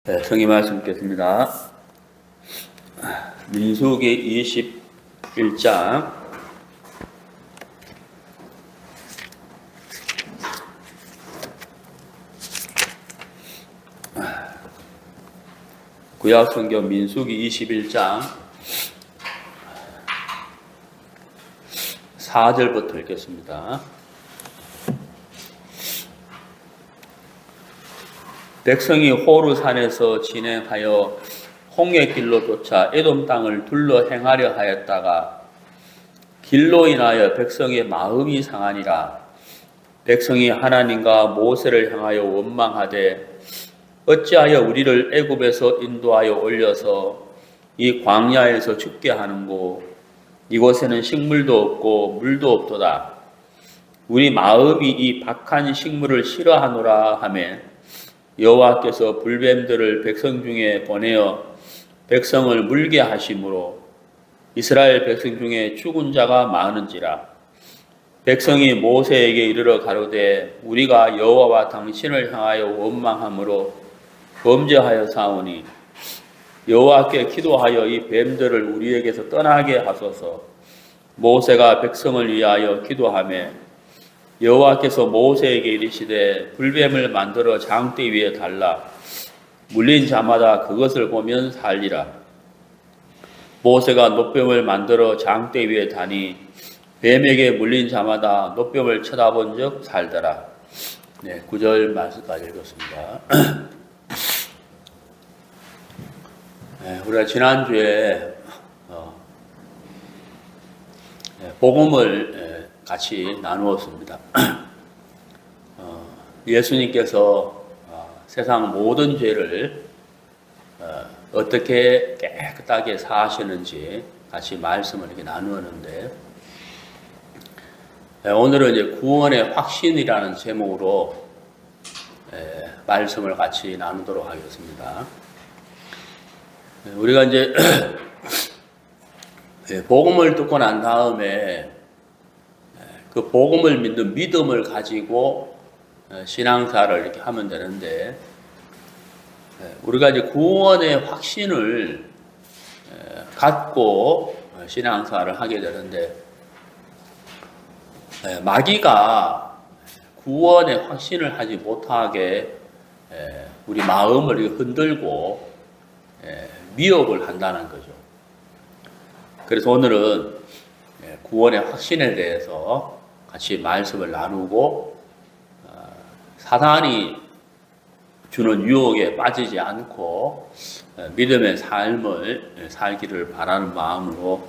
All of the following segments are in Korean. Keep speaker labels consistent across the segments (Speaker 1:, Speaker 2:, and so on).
Speaker 1: 네, 성의 말씀 듣겠습니다. 민수기 21장 구약성경 민수기 21장 4절부터 읽겠습니다. 백성이 호르산에서 진행하여 홍해길로 쫓아 에돔 땅을 둘러 행하려 하였다가 길로 인하여 백성의 마음이 상하니라. 백성이 하나님과 모세를 향하여 원망하되 어찌하여 우리를 애굽에서 인도하여 올려서 이 광야에서 죽게 하는고 이곳에는 식물도 없고 물도 없도다. 우리 마음이 이 박한 식물을 싫어하노라 하매 여호와께서 불뱀들을 백성 중에 보내어 백성을 물게 하심으로 이스라엘 백성 중에 죽은 자가 많은지라. 백성이 모세에게 이르러 가로되 우리가 여호와와 당신을 향하여 원망함으로 범죄하여 사오니 여호와께 기도하여 이 뱀들을 우리에게서 떠나게 하소서. 모세가 백성을 위하여 기도하며 여호와께서 모세에게 이르시되 불뱀을 만들어 장대 위에 달라 물린 자마다 그것을 보면 살리라. 모세가 노뱀을 만들어 장대 위에 다니 뱀에게 물린 자마다 노뱀을 쳐다본 적 살더라. 네, 9절 말씀까지 읽었습니다. 네, 우리가 지난주에 복음을 같이 나누었습니다. 예수님께서 세상 모든 죄를 어떻게 깨끗하게 사하시는지 같이 말씀을 이렇게 나누었는데, 오늘은 이제 구원의 확신이라는 제목으로 말씀을 같이 나누도록 하겠습니다. 우리가 이제 복음을 듣고 난 다음에 그 복음을 믿는 믿음을 가지고 신앙사를 이렇게 하면 되는데, 우리가 이제 구원의 확신을 갖고 신앙사를 하게 되는데, 마귀가 구원의 확신을 하지 못하게 우리 마음을 흔들고 미혹을 한다는 거죠. 그래서 오늘은 구원의 확신에 대해서 같이 말씀을 나누고 사단이 주는 유혹에 빠지지 않고 믿음의 삶을 살기를 바라는 마음으로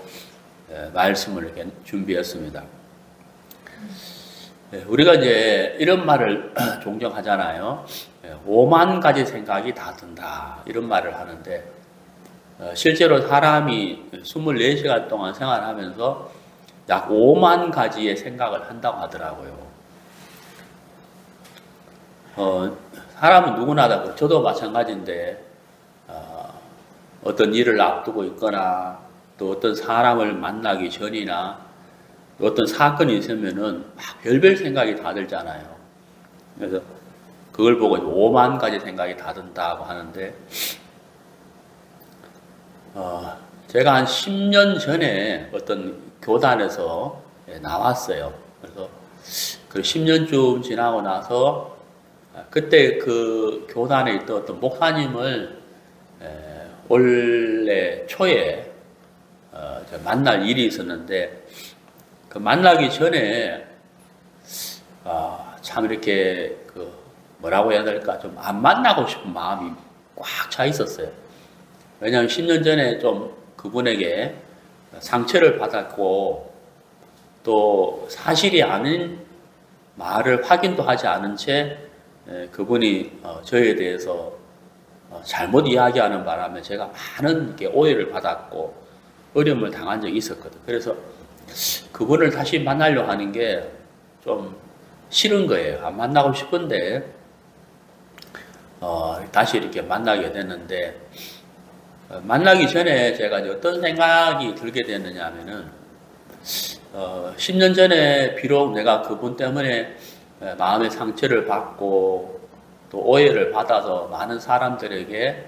Speaker 1: 말씀을 이렇게 준비했습니다. 우리가 이제 이런 말을 종종 하잖아요. 5만 가지 생각이 다 든다, 이런 말을 하는데, 실제로 사람이 24시간 동안 생활하면서 약 5만 가지의 생각을 한다고 하더라고요. 사람은 누구나 다, 저도 마찬가지인데, 어떤 일을 앞두고 있거나 또 어떤 사람을 만나기 전이나 어떤 사건이 있으면은 막 별별 생각이 다 들잖아요. 그래서 그걸 보고 5만 가지 생각이 다 든다고 하는데, 제가 한 10년 전에 어떤 교단에서 나왔어요. 그래서 그 10년쯤 지나고 나서 그때 그 교단에 있던 어떤 목사님을 올해 초에 만날 일이 있었는데, 그 만나기 전에 참 이렇게 그 뭐라고 해야 될까, 좀 안 만나고 싶은 마음이 꽉 차 있었어요. 왜냐하면 10년 전에 좀 그분에게 상처를 받았고 또 사실이 아닌 말을 확인도 하지 않은 채 그분이 저에 대해서 잘못 이야기하는 바람에 제가 많은 오해를 받았고 어려움을 당한 적이 있었거든요. 그래서 그분을 다시 만나려고 하는 게 좀 싫은 거예요. 안 만나고 싶은데 다시 이렇게 만나게 됐는데, 만나기 전에 제가 이제 어떤 생각이 들게 됐느냐 하면은, 10년 전에 비록 내가 그분 때문에 마음의 상처를 받고 또 오해를 받아서 많은 사람들에게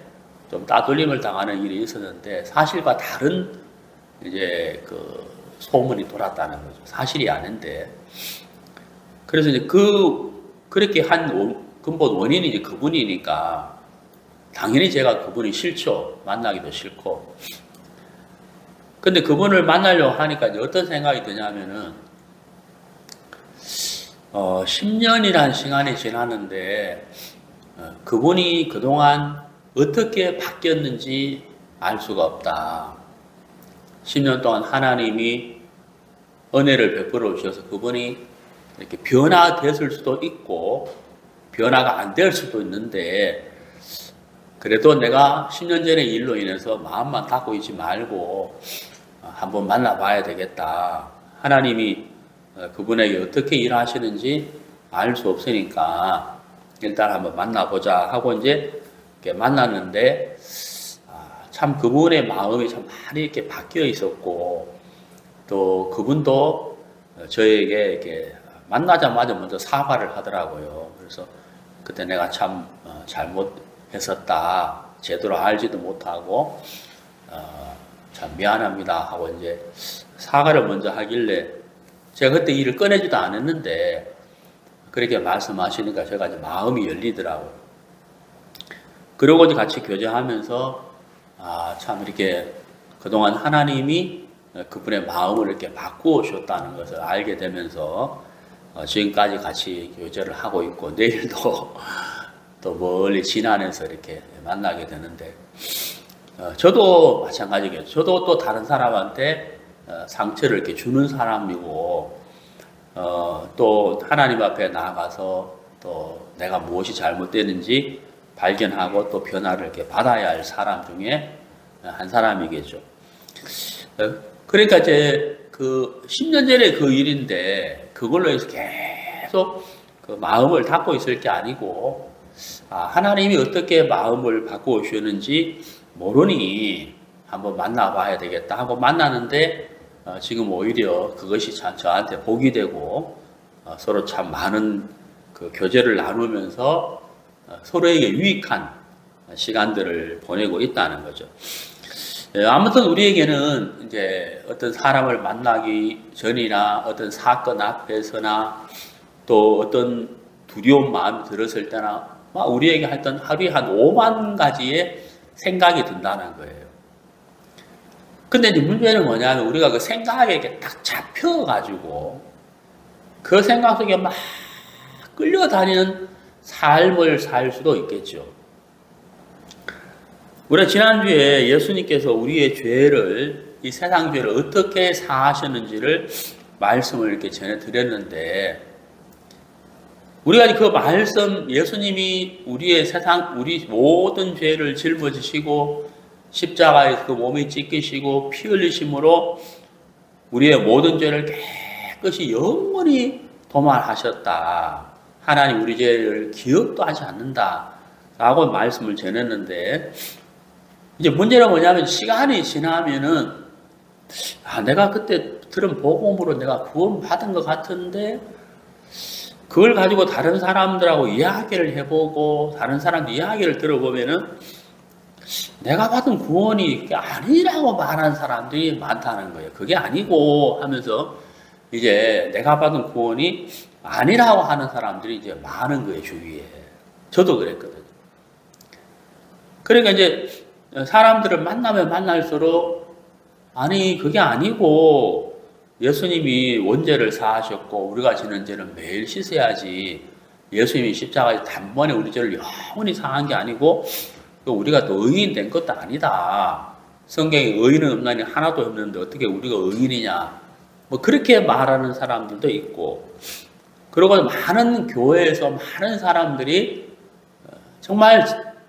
Speaker 1: 좀 따돌림을 당하는 일이 있었는데 사실과 다른 이제 그 소문이 돌았다는 거죠. 사실이 아닌데. 그래서 이제 그렇게 한 근본 원인이 이제 그분이니까 당연히 제가 그분이 싫죠. 만나기도 싫고. 근데 그분을 만나려고 하니까 이제 어떤 생각이 드냐면은 10년이라는 시간이 지났는데 그분이 그동안 어떻게 바뀌었는지 알 수가 없다. 10년 동안 하나님이 은혜를 베풀어 주셔서 그분이 이렇게 변화됐을 수도 있고 변화가 안 될 수도 있는데 그래도 내가 10년 전의 일로 인해서 마음만 닫고 있지 말고 한번 만나봐야 되겠다. 하나님이 그분에게 어떻게 일하시는지 알 수 없으니까 일단 한번 만나보자 하고 이제 이렇게 만났는데 참 그분의 마음이 참 많이 이렇게 바뀌어 있었고 또 그분도 저에게 이렇게 만나자마자 먼저 사과를 하더라고요. 그래서 그때 내가 참 잘못했었다. 제대로 알지도 못하고 참 미안합니다 하고 이제 사과를 먼저 하길래 제가 그때 일을 꺼내지도 않았는데 그렇게 말씀하시니까 제가 이제 마음이 열리더라고요. 그러고 이제 같이 교제하면서 참 이렇게 그동안 하나님이 그분의 마음을 이렇게 바꾸어 주셨다는 것을 알게 되면서 지금까지 같이 교제를 하고 있고 내일도 또 멀리 지난해서 이렇게 만나게 되는데 저도 마찬가지겠죠. 저도 또 다른 사람한테 상처를 이렇게 주는 사람이고 또 하나님 앞에 나아가서 또 내가 무엇이 잘못되는지 발견하고 또 변화를 이렇게 받아야 할 사람 중에 한 사람이겠죠. 그러니까 이제 그 10년 전에 그 일인데 그걸로 해서 계속 그 마음을 닫고 있을 게 아니고 하나님이 어떻게 마음을 바꾸어 주셨는지 모르니 한번 만나봐야 되겠다 하고 만나는데 지금 오히려 그것이 참 저한테 복이 되고 서로 참 많은 그 교제를 나누면서 서로에게 유익한 시간들을 보내고 있다는 거죠. 아무튼 우리에게는 이제 어떤 사람을 만나기 전이나 어떤 사건 앞에서나 또 어떤 두려운 마음이 들었을 때나 우리에게 하여튼 하루에 한 5만 가지의 생각이 든다는 거예요. 근데 이제 문제는 뭐냐면 우리가 그 생각에 이렇게 딱 잡혀가지고 그 생각 속에 막 끌려다니는 삶을 살 수도 있겠죠. 우리가 지난주에 예수님께서 우리의 죄를, 이 세상 죄를 어떻게 사하셨는지를 말씀을 이렇게 전해드렸는데, 우리가 그 말씀, 예수님이 우리의 우리 모든 죄를 짊어지시고, 십자가에 그 몸에 찢기시고, 피 흘리심으로 우리의 모든 죄를 깨끗이 영원히 도말하셨다. 하나님 우리 죄를 기억도 하지 않는다. 라고 말씀을 전했는데, 이제 문제는 뭐냐면 시간이 지나면은 내가 그때 들은 복음으로 내가 구원 받은 것 같은데 그걸 가지고 다른 사람들하고 이야기를 해보고 다른 사람들 이야기를 들어보면은 내가 받은 구원이 그게 아니라고 말하는 사람들이 많다는 거예요. 그게 아니고 하면서 이제 내가 받은 구원이 아니라고 하는 사람들이 이제 많은 거예요, 주위에. 저도 그랬거든요. 그러니까 이제 사람들을 만나면 만날수록 아니 그게 아니고 예수님이 원죄를 사하셨고 우리가 지는 죄는 매일 씻어야지 예수님이 십자가에 단번에 우리 죄를 영원히 사한 게 아니고 우리가 또 의인 된 것도 아니다. 성경에 의인은 없나니 하나도 없는데 어떻게 우리가 의인이냐 뭐 그렇게 말하는 사람들도 있고 그리고 많은 교회에서 많은 사람들이 정말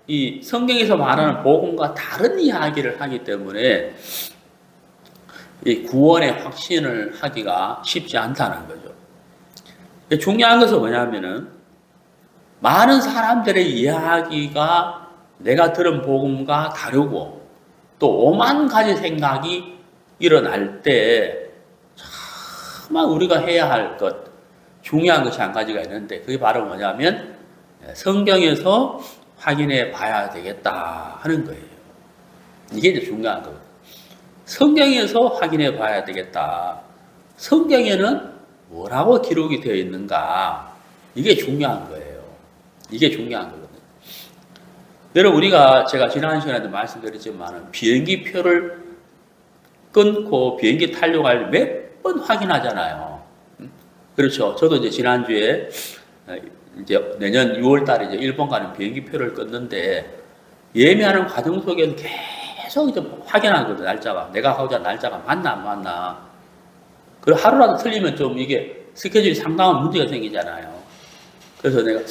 Speaker 1: 이 성경에서 말하는 복음과 다른 이야기를 하기 때문에 이 구원의 확신을 하기가 쉽지 않다는 거죠. 중요한 것은 뭐냐면은 많은 사람들의 이야기가 내가 들은 복음과 다르고 또 5만 가지 생각이 일어날 때 정말 우리가 해야 할 것 중요한 것이 한 가지가 있는데 그게 바로 뭐냐면 성경에서 확인해 봐야 되겠다 하는 거예요. 이게 이제 중요한 거거든요. 성경에서 확인해 봐야 되겠다. 성경에는 뭐라고 기록이 되어 있는가? 이게 중요한 거예요. 이게 중요한 거거든요. 여러분, 우리가 제가 지난 시간에도 말씀드렸지만 비행기 표를 끊고 비행기 타려고 몇 번 확인하잖아요. 그렇죠. 저도 이제 지난주에 이제 내년 6월 달에 이제 일본 가는 비행기 표를 끊는데 예매하는 과정 속에는 계속 이제 확인하거든요. 날짜가. 내가 하고자 날짜가 맞나 안 맞나. 그리고 하루라도 틀리면 좀 이게 스케줄이 상당한 문제가 생기잖아요. 그래서 내가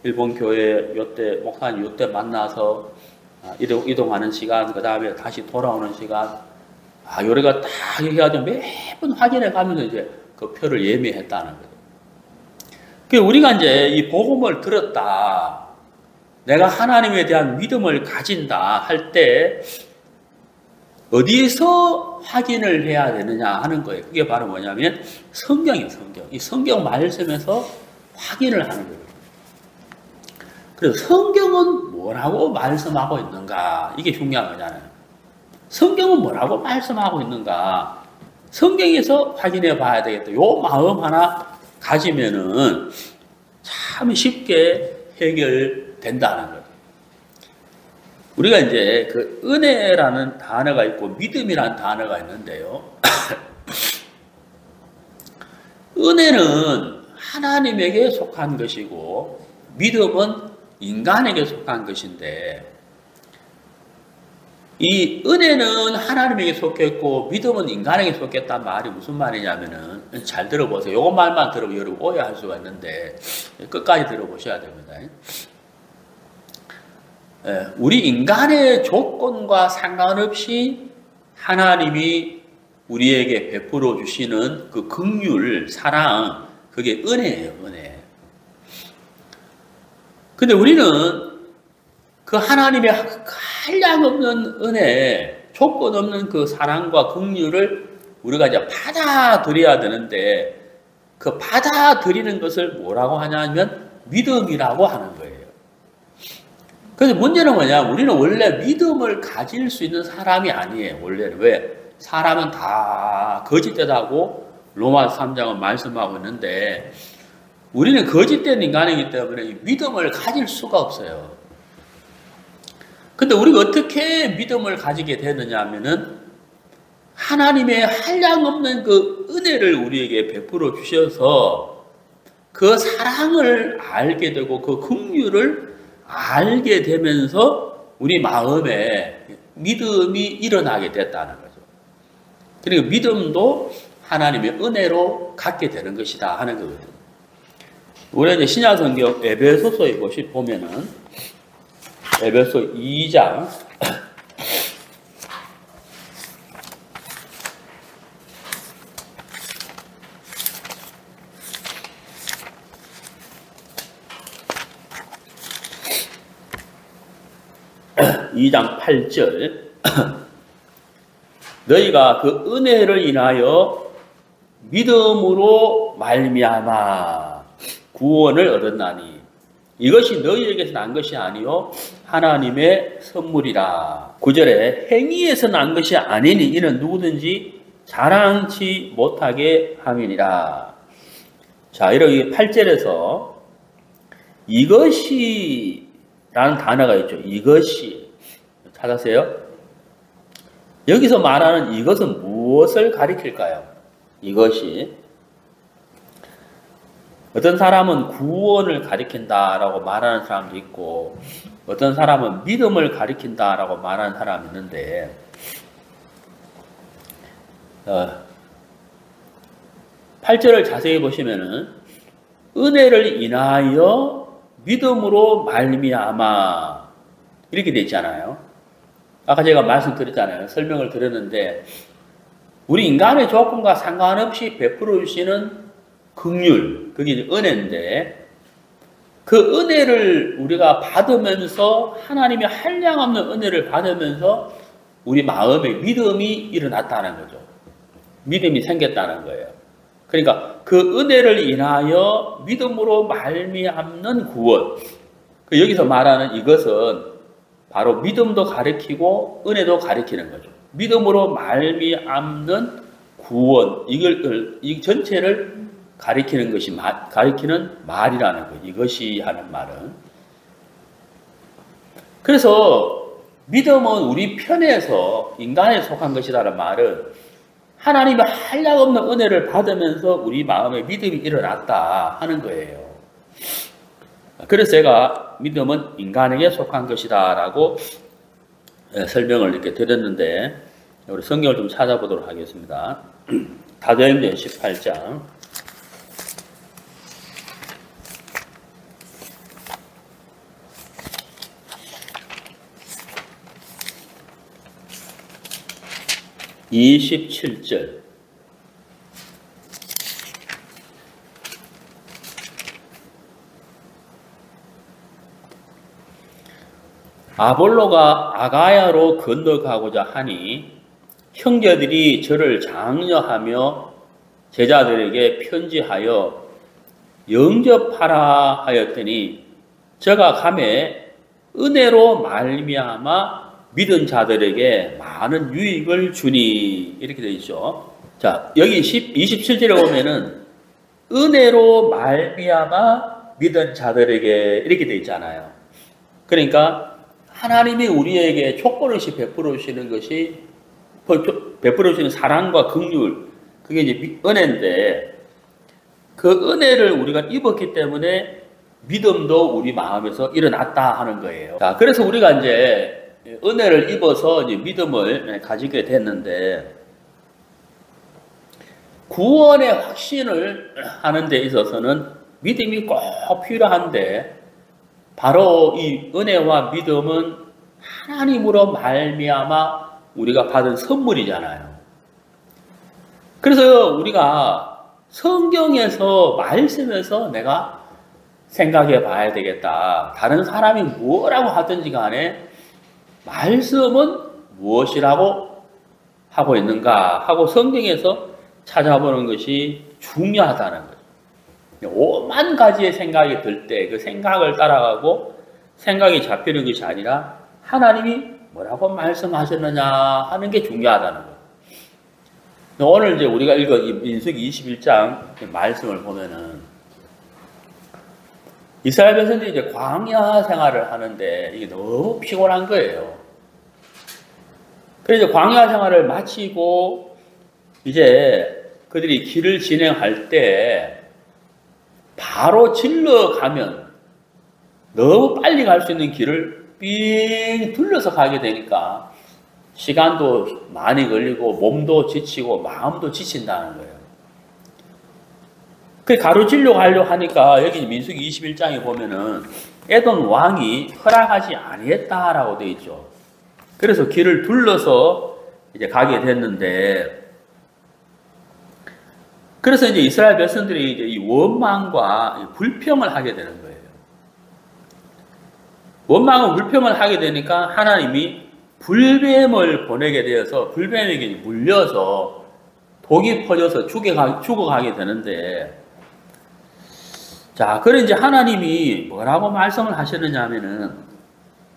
Speaker 1: 일본 교회 요때 목사님 요때 만나서 이동하는 시간, 그 다음에 다시 돌아오는 시간, 요래가 딱 해가지고 매번 확인해 가면서 이제 그 표를 예매했다는 거예요. 그 우리가 이제 이 복음을 들었다, 내가 하나님에 대한 믿음을 가진다 할 때 어디에서 확인을 해야 되느냐 하는 거예요. 그게 바로 뭐냐면 성경이에요. 성경. 이 성경 말씀에서 확인을 하는 거예요. 그래서 성경은 뭐라고 말씀하고 있는가? 이게 중요한 거잖아요. 성경은 뭐라고 말씀하고 있는가? 성경에서 확인해 봐야 되겠다. 요 마음 하나 가지면은 참 쉽게 해결된다는 거예요. 우리가 이제 그 은혜라는 단어가 있고 믿음이라는 단어가 있는데요. 은혜는 하나님에게 속한 것이고 믿음은 인간에게 속한 것인데, 이 은혜는 하나님에게 속했고 믿음은 인간에게 속했단 말이 무슨 말이냐면은, 잘 들어보세요. 요거 말만 들으면 여러분 오해할 수가 있는데 끝까지 들어보셔야 됩니다. 우리 인간의 조건과 상관없이 하나님이 우리에게 베풀어 주시는 그 긍휼, 사랑, 그게 은혜예요. 은혜. 근데 우리는 그 하나님의 한량없는 은혜, 조건 없는 그 사랑과 긍휼을 우리가 이제 받아들여야 되는데, 그 받아들이는 것을 뭐라고 하냐면 믿음이라고 하는 거예요. 그래서 문제는 뭐냐? 우리는 원래 믿음을 가질 수 있는 사람이 아니에요. 원래는. 왜? 사람은 다 거짓되다고 로마서 3장은 말씀하고 있는데, 우리는 거짓된 인간이기 때문에 믿음을 가질 수가 없어요. 근데 우리가 어떻게 믿음을 가지게 되느냐 하면은 하나님의 한량없는 그 은혜를 우리에게 베풀어 주셔서 그 사랑을 알게 되고 그 긍휼을 알게 되면서 우리 마음에 믿음이 일어나게 됐다는 거죠. 그리고 믿음도 하나님의 은혜로 갖게 되는 것이다 하는 거거든요. 우리 이제 신약성경 에베소서에 보면은 에베소 2장 2장 8절 너희가 그 은혜를 인하여 믿음으로 말미암아 구원을 얻었나니 이것이 너희에게서 난 것이 아니요 하나님의 선물이라. 9절에 행위에서 난 것이 아니니 이는 누구든지 자랑치 못하게 함이니라. 자, 이렇게 8절에서 이것이 라는 단어가 있죠. 이것이. 찾았어요? 여기서 말하는 이것은 무엇을 가리킬까요? 이것이. 어떤 사람은 구원을 가리킨다라고 말하는 사람도 있고, 어떤 사람은 믿음을 가리킨다라고 말하는 사람이 있는데, 8절을 자세히 보시면은 은혜를 인하여 믿음으로 말미암아 이렇게 돼 있잖아요. 아까 제가 말씀드렸잖아요. 설명을 드렸는데 우리 인간의 조건과 상관없이 베풀어 주시는 긍휼, 그게 은혜인데 그 은혜를 우리가 받으면서 하나님의 한량없는 은혜를 받으면서 우리 마음에 믿음이 일어났다는 거죠. 믿음이 생겼다는 거예요. 그러니까 그 은혜를 인하여 믿음으로 말미암는 구원. 여기서 말하는 이것은 바로 믿음도 가리키고 은혜도 가리키는 거죠. 믿음으로 말미암는 구원, 이 전체를 가리키는 것이 가리키는 말이라는 거예요. 이것이 하는 말은. 그래서 믿음은 우리 편에서 인간에 속한 것이라는 말은 하나님의 한량없는 은혜를 받으면서 우리 마음에 믿음이 일어났다 하는 거예요. 그래서 제가 믿음은 인간에게 속한 것이다 라고 설명을 이렇게 드렸는데, 우리 성경을 좀 찾아보도록 하겠습니다. 사도행전 18장 27절. 아볼로가 아가야로 건너가고자 하니 형제들이 저를 장려하며 제자들에게 편지하여 영접하라 하였더니 저가 가매 은혜로 말미암아 믿은 자들에게 많은 유익을 주니, 이렇게 되어 있죠. 자, 여기 27절에 보면은 은혜로 말미암아 믿은 자들에게 이렇게 되어 있잖아요. 그러니까 하나님이 우리에게 조건 없이 베풀어 주시는 것이, 베풀어 주시는 사랑과 긍휼, 그게 이제 은혜인데, 그 은혜를 우리가 입었기 때문에 믿음도 우리 마음에서 일어났다 하는 거예요. 자, 그래서 우리가 이제 은혜를 입어서 이제 믿음을 가지게 됐는데, 구원의 확신을 하는 데 있어서는 믿음이 꼭 필요한데, 바로 이 은혜와 믿음은 하나님으로 말미암아 우리가 받은 선물이잖아요. 그래서 우리가 성경에서, 말씀에서 내가 생각해 봐야 되겠다. 다른 사람이 뭐라고 하든지 간에 말씀은 무엇이라고 하고 있는가 하고 성경에서 찾아보는 것이 중요하다는 거예요. 오만 가지의 생각이 들 때 그 생각을 따라가고 생각이 잡히는 것이 아니라 하나님이 뭐라고 말씀하셨느냐 하는 게 중요하다는 거예요. 오늘 이제 우리가 읽은 이 민수기 21장 말씀을 보면은 이스라엘 백성들이 이제 광야 생활을 하는데 이게 너무 피곤한 거예요. 그래서 광야 생활을 마치고 이제 그들이 길을 진행할 때 바로 질러 가면 너무 빨리 갈 수 있는 길을 삥 둘러서 가게 되니까 시간도 많이 걸리고 몸도 지치고 마음도 지친다는 거예요. 그 가로질러 가려고 하니까 여기 민수기 21장에 보면은 에돔 왕이 허락하지 아니했다라고 되어 있죠. 그래서 길을 둘러서 이제 가게 됐는데, 그래서 이제 이스라엘 백성들이 이제 이 원망과 불평을 하게 되는 거예요. 원망과 불평을 하게 되니까 하나님이 불뱀을 보내게 되어서 불뱀에게 물려서 독이 퍼져서 죽어가게 되는데, 자, 그래 이제 하나님이 뭐라고 말씀을 하셨느냐 하면은,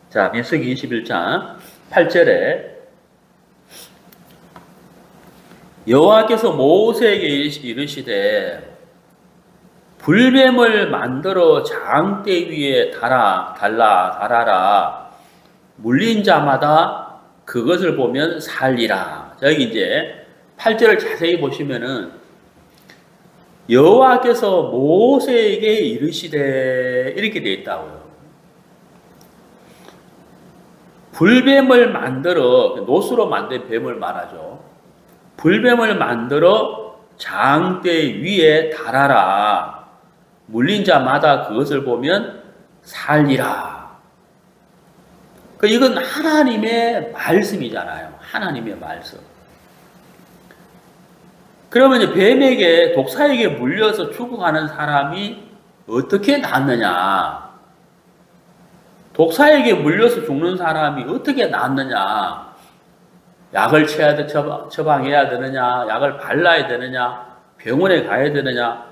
Speaker 1: 자, 민수기 21장 8절에 여호와께서 모세에게 이르시되 불뱀을 만들어 장대 위에 달아라. 물린 자마다 그것을 보면 살리라. 자, 여기 이제 8절을 자세히 보시면은 여호와께서 모세에게 이르시되 이렇게 되어 있다고요. 불뱀을 만들어, 노수로 만든 뱀을 말하죠. 불뱀을 만들어 장대 위에 달아라. 물린 자마다 그것을 보면 살리라. 이건 하나님의 말씀이잖아요. 하나님의 말씀. 그러면 이제 뱀에게, 독사에게 물려서 죽어가는 사람이 어떻게 낫느냐? 독사에게 물려서 죽는 사람이 어떻게 낫느냐? 약을 처방해야 되느냐? 약을 발라야 되느냐? 병원에 가야 되느냐?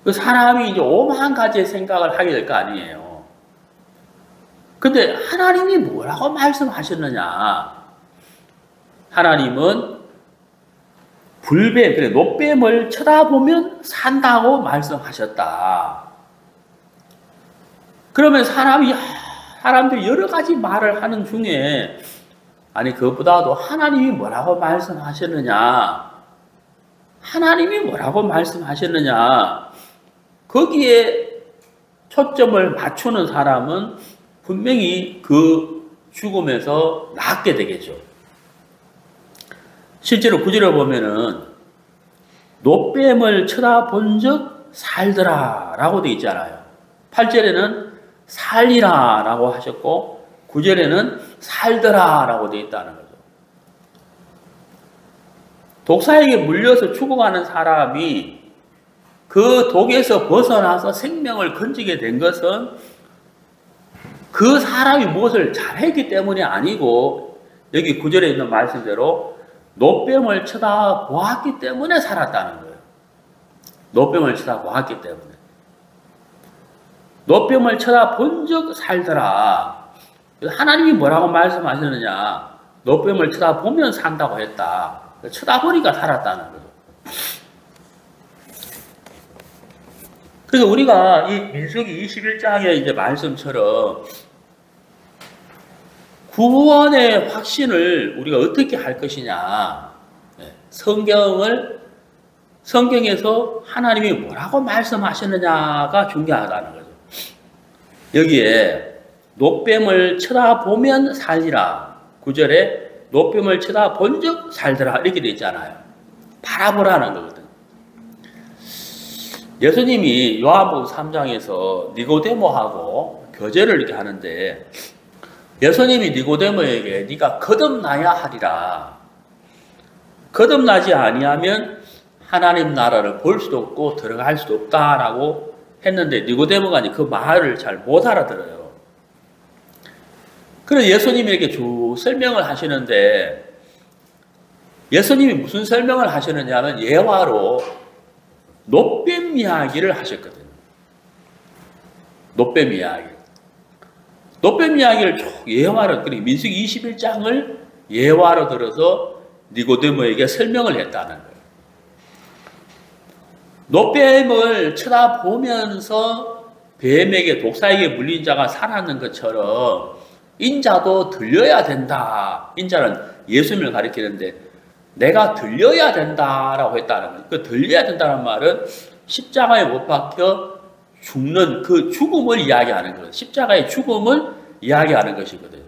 Speaker 1: 그 사람이 이제 오만 가지의 생각을 하게 될 거 아니에요. 근데 하나님이 뭐라고 말씀하셨느냐? 하나님은 불뱀, 그래, 노뱀을 쳐다보면 산다고 말씀하셨다. 그러면 사람들이 여러 가지 말을 하는 중에, 아니, 그것보다도 하나님이 뭐라고 말씀하셨느냐? 하나님이 뭐라고 말씀하셨느냐? 거기에 초점을 맞추는 사람은 분명히 그 죽음에서 낫게 되겠죠. 실제로 구절에 보면은 노뱀을 쳐다본 적 살더라 라고 되어 있잖아요. 8절에는 살리라 라고 하셨고 9절에는 살더라 라고 되어 있다는 거죠. 독사에게 물려서 죽어가는 사람이 그 독에서 벗어나서 생명을 건지게 된 것은 그 사람이 무엇을 잘했기 때문이 아니고 여기 9절에 있는 말씀대로 노뱀을 쳐다보았기 때문에 살았다는 거예요. 노뱀을 쳐다보았기 때문에. 노뱀을 쳐다본 적 살더라. 하나님이 뭐라고 말씀하셨느냐? 노뱀을 쳐다보면 산다고 했다. 쳐다보니까 살았다는 거죠. 그래서 우리가 이 민수기 21장의 이제 말씀처럼 구원의 확신을 우리가 어떻게 할 것이냐. 성경에서 하나님이 뭐라고 말씀하셨느냐가 중요하다는 거죠. 여기에 노뱀을 쳐다보면 살리라. 9절에 노뱀을 쳐다본 적 살더라. 이렇게 되어 있잖아요. 바라보라는 거거든. 예수님이 요한복음 3장에서 니고데모하고 교제를 이렇게 하는데 예수님이 니고데모에게 네가 거듭나야 하리라. 거듭나지 아니하면 하나님 나라를 볼 수도 없고 들어갈 수도 없다라고 했는데 니고데모가 그 말을 잘 못 알아들어요. 그래서 예수님이 이렇게 쭉 설명을 하시는데 예수님이 무슨 설명을 하시느냐면 예화로 노뱀 이야기를 하셨거든요. 노뱀 이야기. 노뱀 이야기를 쭉 예화로, 그러니까 민수기 21장을 예화로 들어서 니고데모에게 설명을 했다는 거예요. 노뱀을 쳐다보면서 뱀에게 독사에게 물린 자가 살았는 것처럼 인자도 들려야 된다. 인자는 예수님을 가리키는데 내가 들려야 된다라고 했다는 거예요. 그 들려야 된다는 말은 십자가에 못 박혀 죽는 그 죽음을 이야기하는 거예요. 십자가의 죽음을 이야기하는 것이거든요.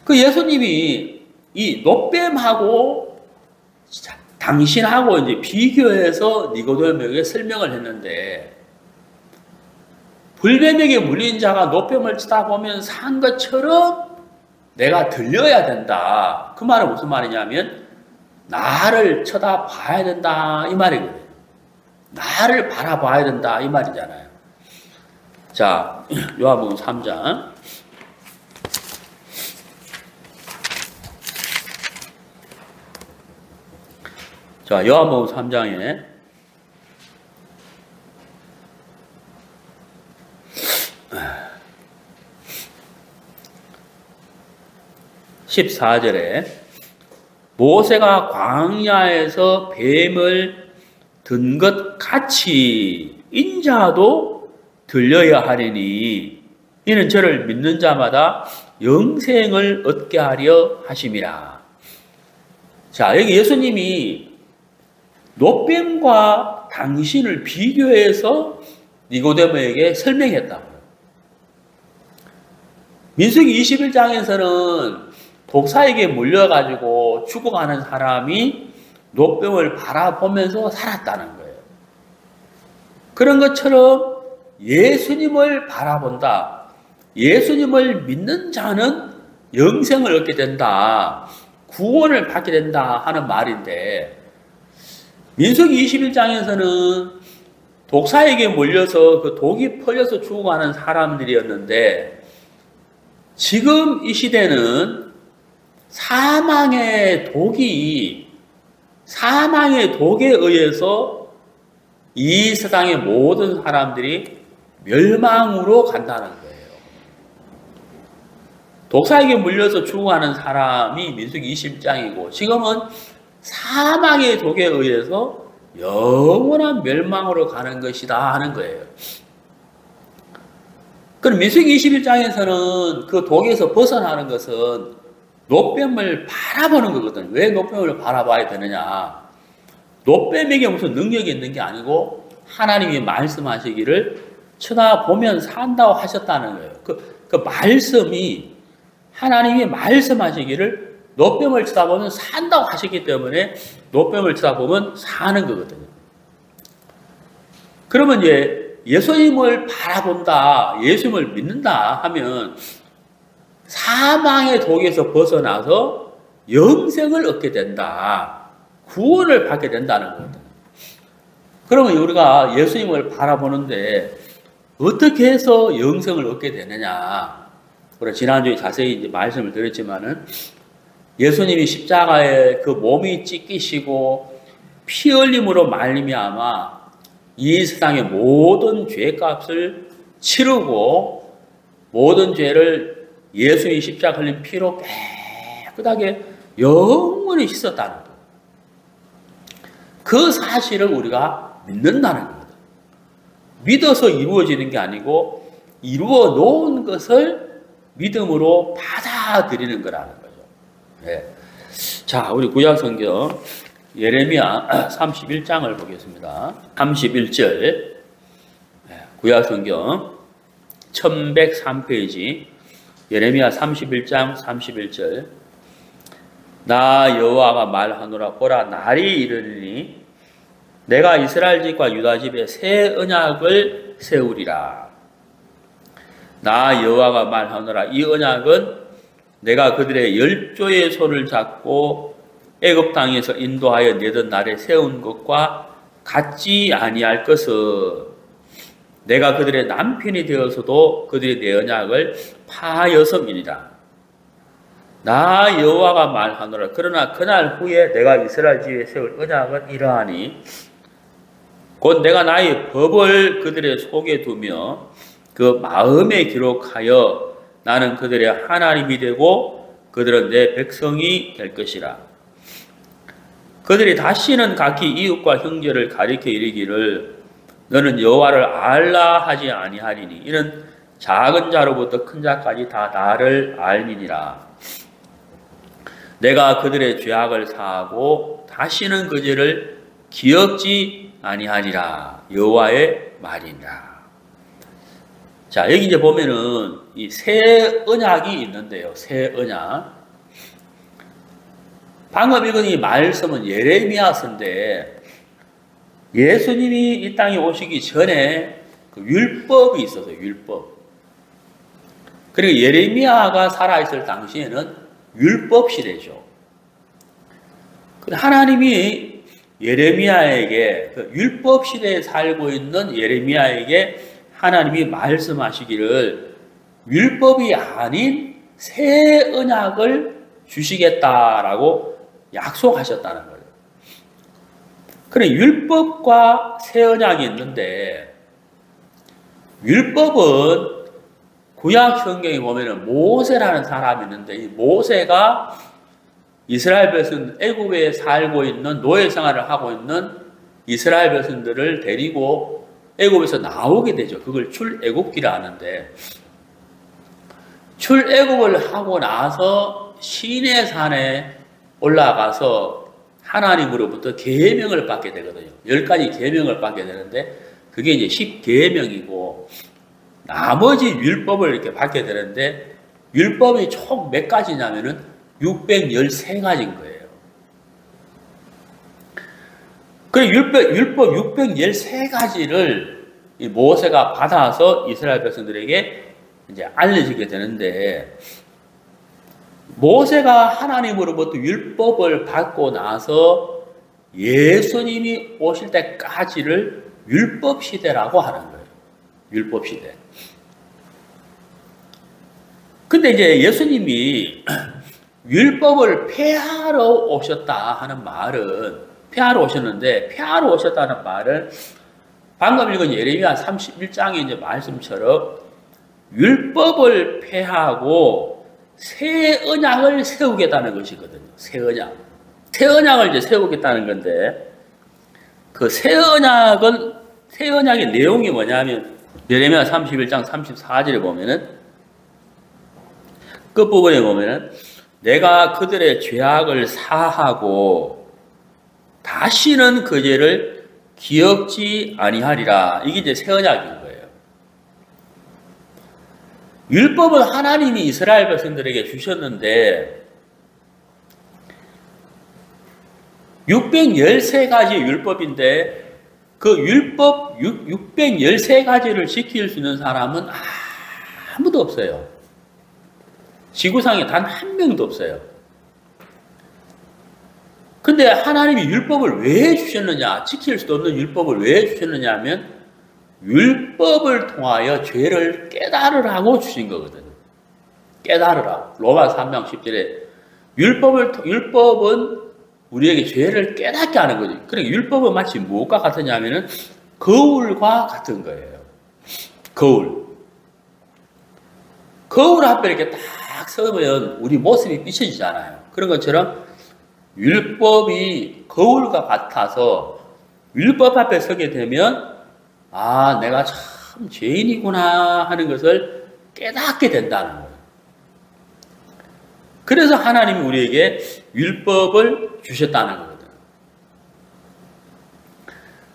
Speaker 1: 그 예수님이 이 노뱀하고 당신하고 이제 비교해서 니고데모에게 설명을 했는데 불뱀에게 물린 자가 노뱀을 쳐다보면 산 것처럼 내가 들려야 된다. 그 말은 무슨 말이냐면 나를 쳐다봐야 된다 이 말이거든요. 나를 바라봐야 된다 이 말이잖아요. 자, 요한복음 3장 자, 요한복음 3장에 14절에 모세가 광야에서 뱀을 든 것 같이 인자도 들려야 하리니 이는 저를 믿는 자마다 영생을 얻게 하려 하심이라. 자, 여기 예수님이 노뱀과 당신을 비교해서 니고데모에게 설명했다고요. 민수기 21장에서는 독사에게 물려가지고 죽어가는 사람이 노뱀을 바라보면서 살았다는 거예요. 그런 것처럼 예수님을 바라본다. 예수님을 믿는 자는 영생을 얻게 된다. 구원을 받게 된다 하는 말인데 민수기 21장에서는 독사에게 몰려서 그 독이 퍼져서 죽어가는 사람들이었는데 지금 이 시대는 사망의 독이 사망의 독에 의해서 이 세상의 모든 사람들이 멸망으로 간다는 거예요. 독사에게 물려서 죽어가는 사람이 민수기 20장이고 지금은 사망의 독에 의해서 영원한 멸망으로 가는 것이다 하는 거예요. 그럼 민수기 21장에서는 그 독에서 벗어나는 것은 노뱀을 바라보는 거거든. 왜 노뱀을 바라봐야 되느냐? 노뱀에게 무슨 능력이 있는 게 아니고 하나님이 말씀하시기를 쳐다보면 산다고 하셨다는 거예요. 그 말씀이 하나님이 말씀하시기를 노뱀을 쳐다보면 산다고 하셨기 때문에 노뱀을 쳐다보면 사는 거거든요. 그러면 이제 예수님을 바라본다, 예수님을 믿는다 하면 사망의 독에서 벗어나서 영생을 얻게 된다. 구원을 받게 된다는 거거든요. 그러면 우리가 예수님을 바라보는데 어떻게 해서 영생을 얻게 되느냐? 우리가 지난주에 자세히 이제 말씀을 드렸지만은 예수님이 십자가에 그 몸이 찢기시고 피 흘림으로 말미암아 이 세상의 모든 죄값을 치르고 모든 죄를 예수님이 십자가 흘린 피로 깨끗하게 영원히 씻었다는 것. 그 사실을 우리가 믿는다는 겁니다. 믿어서 이루어지는 게 아니고 이루어 놓은 것을 믿음으로 받아들이는 거라는 거죠. 네. 자, 우리 구약성경 예레미야 31장을 보겠습니다. 31절 구약성경 1103페이지 예레미야 31장 31절 나 여호와가 말하노라 보라 날이 이르리니 내가 이스라엘 집과 유다 집에 새 언약을 세우리라. 나 여호와가 말하노라 이 언약은 내가 그들의 열조의 손을 잡고 애굽 땅에서 인도하여 내던 날에 세운 것과 같지 아니할 것은 내가 그들의 남편이 되어서도 그들이 내 언약을 파하여섬이니라. 나 여호와가 말하노라 그러나 그날 후에 내가 이스라엘 집에 세울 언약은 이러하니 곧 내가 나의 법을 그들의 속에 두며 그 마음에 기록하여 나는 그들의 하나님이 되고 그들은 내 백성이 될 것이라. 그들이 다시는 각기 이웃과 형제를 가리켜 이르기를 너는 여호와를 알라 하지 아니하리니 이는 작은 자로부터 큰 자까지 다 나를 알미니라. 내가 그들의 죄악을 사하고 다시는 그 죄를 기억지 아니하리라. 여호와의 말이니라. 자, 여기 이제 보면은 이 새 언약이 있는데요. 새 언약. 방금 읽은 이 말씀은 예레미야서인데 예수님이 이 땅에 오시기 전에 그 율법이 있어서 율법. 그리고 예레미야가 살아있을 당시에는 율법 시대죠. 하나님이 예레미야에게 그 율법 시대에 살고 있는 예레미야에게 하나님이 말씀하시기를 율법이 아닌 새 언약을 주시겠다라고 약속하셨다는 거예요. 그래 율법과 새 언약이 있는데 율법은 구약 성경에 보면은 모세라는 사람이 있는데 이 모세가 이스라엘 백성 애굽에 살고 있는 노예 생활을 하고 있는 이스라엘 백성들을 데리고 애굽에서 나오게 되죠. 그걸 출애굽기라 하는데 출애굽을 하고 나서 시내산에 올라가서 하나님으로부터 계명을 받게 되거든요. 10가지 계명을 받게 되는데 그게 이제 10계명이고 나머지 율법을 이렇게 받게 되는데 율법이 총 몇 가지냐면은 613가지인 거예요. 그 율법 613가지를 이 모세가 받아서 이스라엘 백성들에게 이제 알려지게 되는데 모세가 하나님으로부터 율법을 받고 나서 예수님이 오실 때까지를 율법 시대라고 하는 거예요. 율법 시대. 근데 이제 예수님이 율법을 폐하러 오셨다 하는 말은 폐하러 오셨는데, 폐하러 오셨다는 말은 방금 읽은 예레미야 31장의 이제 말씀처럼 율법을 폐하고 새 언약을 세우겠다는 것이거든요. 새 언약. 새 언약을 이제 세우겠다는 건데, 그 새 언약의 내용이 뭐냐면, 예레미야 31장 34절에 보면은, 끝부분에 보면은, 내가 그들의 죄악을 사하고 다시는 그 죄를 기억지 아니하리라. 이게 이제 새 언약인 거예요. 율법은 하나님이 이스라엘 백성들에게 주셨는데 613가지 율법인데 그 율법 613가지를 지킬 수 있는 사람은 아무도 없어요. 지구상에 단 한 명도 없어요. 근데 하나님이 율법을 왜 주셨느냐, 지킬 수 없는 율법을 왜 주셨느냐 하면 율법을 통하여 죄를 깨달으라고 주신 거거든요. 깨달으라. 로마 3장 10절에 율법은 우리에게 죄를 깨닫게 하는 거죠. 그러니까 율법은 마치 무엇과 같으냐 하면은 거울과 같은 거예요. 거울 앞에 이렇게 딱 서면 우리 모습이 비춰지잖아요. 그런 것처럼 율법이 거울과 같아서 율법 앞에 서게 되면 내가 참 죄인이구나 하는 것을 깨닫게 된다는 거예요. 그래서 하나님이 우리에게 율법을 주셨다는 거거든요.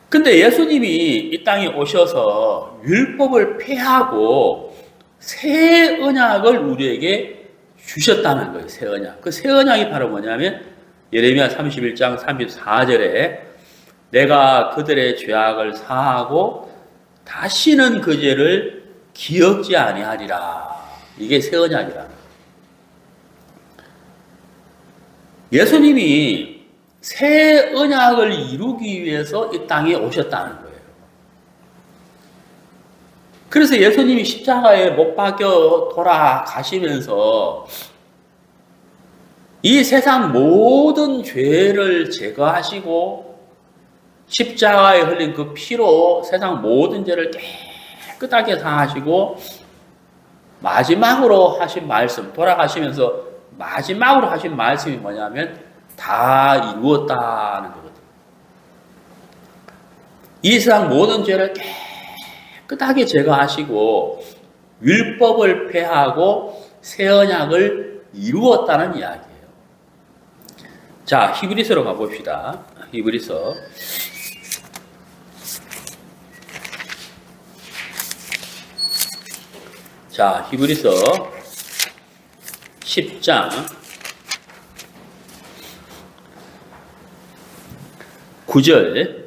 Speaker 1: 근데 예수님이 이 땅에 오셔서 율법을 폐하고 새 언약을 우리에게 주셨다는 거예요. 새 언약. 그 새 언약이 바로 뭐냐면 예레미야 31장 34절에 내가 그들의 죄악을 사하고 다시는 그 죄를 기억지 아니하리라. 이게 새 언약이라는 거예요. 예수님이 새 언약을 이루기 위해서 이 땅에 오셨다는 거예요. 그래서 예수님이 십자가에 못 박혀 돌아가시면서 이 세상 모든 죄를 제거하시고 십자가에 흘린 그 피로 세상 모든 죄를 깨끗하게 사하시고 마지막으로 하신 말씀, 돌아가시면서 마지막으로 하신 말씀이 뭐냐면 다 이루었다는 거거든요. 이 세상 모든 죄를 깨끗하게 제거하시고 율법을 폐하고 새 언약을 이루었다는 이야기예요. 자, 히브리서로 가봅시다. 히브리서. 자, 히브리서 10장 9절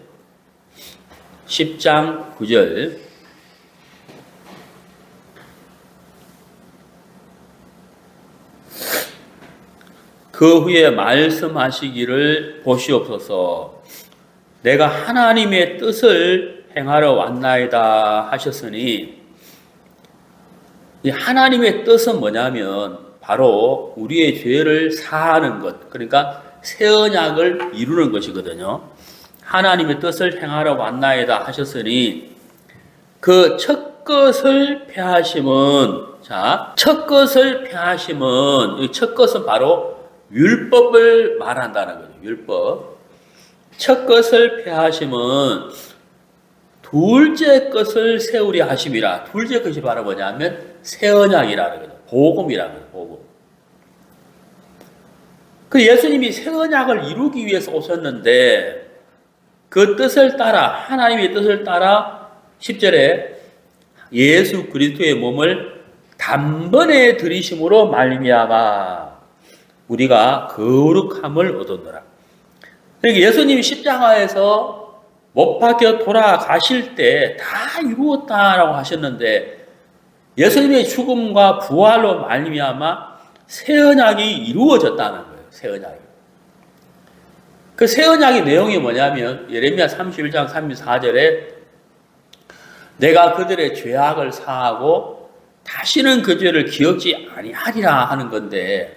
Speaker 1: 10장 9절 그 후에 말씀하시기를 보시옵소서. 내가 하나님의 뜻을 행하러 왔나이다 하셨으니, 이 하나님의 뜻은 뭐냐면 바로 우리의 죄를 사하는 것, 그러니까 새 언약을 이루는 것이거든요. 하나님의 뜻을 행하러 왔나이다 하셨으니 그 첫 것을 폐하심은, 자, 첫 것을 폐하심은, 이 첫 것은 바로 율법을 말한다는 거죠. 율법. 첫 것을 폐하심은 둘째 것을 세우려 하심이라. 둘째 것이 바로 뭐냐면 새 언약이라는 거죠. 복음이라는 거죠. 복음. 그 예수님이 새 언약을 이루기 위해서 오셨는데 그 뜻을 따라, 하나님의 뜻을 따라 10절에 예수 그리스도의 몸을 단번에 들이심으로 말미암아 우리가 거룩함을 얻었노라. 그러니까 예수님이 십자가에서 못 박혀 돌아가실 때 다 이루었다라고 하셨는데 예수님의 죽음과 부활로 말미암아 새 언약이 이루어졌다는 거예요. 새 언약이. 그 새 언약의 내용이 뭐냐면 예레미야 31장 34절에 내가 그들의 죄악을 사하고 다시는 그 죄를 기억지 아니하리라 하는 건데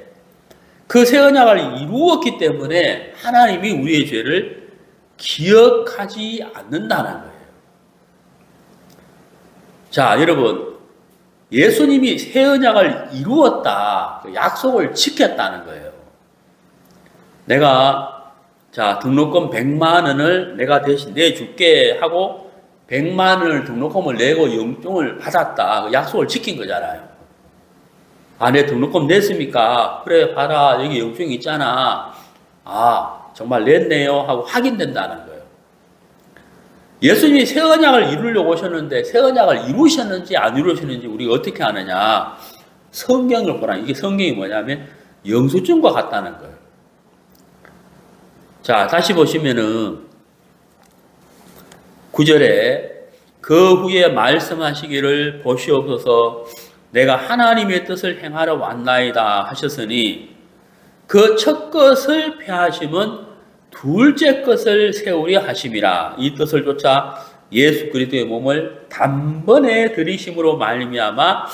Speaker 1: 그 새 언약을 이루었기 때문에 하나님이 우리의 죄를 기억하지 않는다는 거예요. 자, 여러분, 예수님이 새 언약을 이루었다, 그 약속을 지켰다는 거예요. 내가 등록금 100만 원을 내가 대신 내줄게 하고 100만 원을 등록금을 내고 영종을 받았다, 그 약속을 지킨 거잖아요. 아, 내 등록금 냈습니까? 그래, 받아, 여기 영종이 있잖아. 아, 정말 냈네요 하고 확인된다는 거예요. 예수님이 새 언약을 이루려고 오셨는데 새 언약을 이루셨는지 안 이루셨는지 우리가 어떻게 아느냐? 성경을 보라. 이게 성경이 뭐냐면 영수증과 같다는 거예요. 자, 다시 보시면은 9절에 그 후에 말씀하시기를 보시옵소서 내가 하나님의 뜻을 행하러 왔나이다 하셨으니 그 첫 것을 폐하심은 둘째 것을 세우려 하심이라. 이 뜻을 쫓아 예수 그리스도의 몸을 단번에 들이심으로 말미암아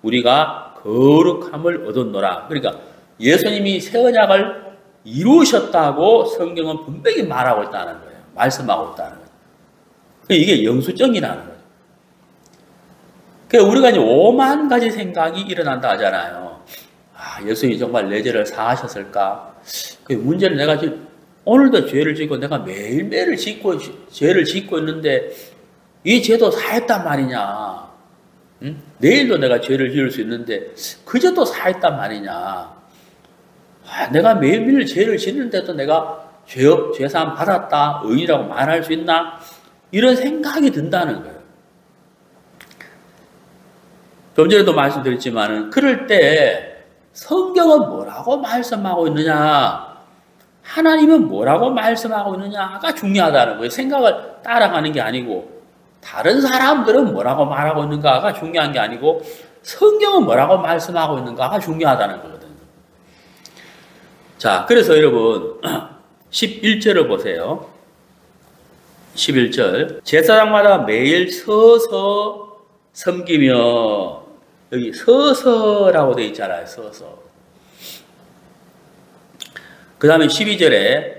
Speaker 1: 우리가 거룩함을 얻었노라. 그러니까 예수님이 새 언약을 이루셨다고 성경은 분명히 말하고 있다는 거예요. 말씀하고 있다는 거예요. 이게 영수증이라는 거예요. 그러니까 우리가 이제 5만 가지 생각이 일어난다 하잖아요. 아, 예수님이 정말 내 죄를 사하셨을까? 그 문제는 내가 지금 오늘도 죄를 짓고 내가 매일매일 죄를 짓고 있는데 이 죄도 사했단 말이냐? 응? 내일도 내가 죄를 지을 수 있는데 그저도 사했단 말이냐? 아, 내가 매일매일 죄를 짓는데도 내가 죄사함 받았다, 의인이라고 말할 수 있나? 이런 생각이 든다는 거예요. 좀 전에도 말씀드렸지만 그럴 때 성경은 뭐라고 말씀하고 있느냐? 하나님은 뭐라고 말씀하고 있느냐가 중요하다는 거예요. 생각을 따라가는 게 아니고 다른 사람들은 뭐라고 말하고 있는가가 중요한 게 아니고 성경은 뭐라고 말씀하고 있는가가 중요하다는 거거든요. 자, 그래서 여러분 11절을 보세요. 11절 제사장마다 매일 서서 섬기며 여기 서서라고 되어 있잖아요. 서서. 그 다음에 12절에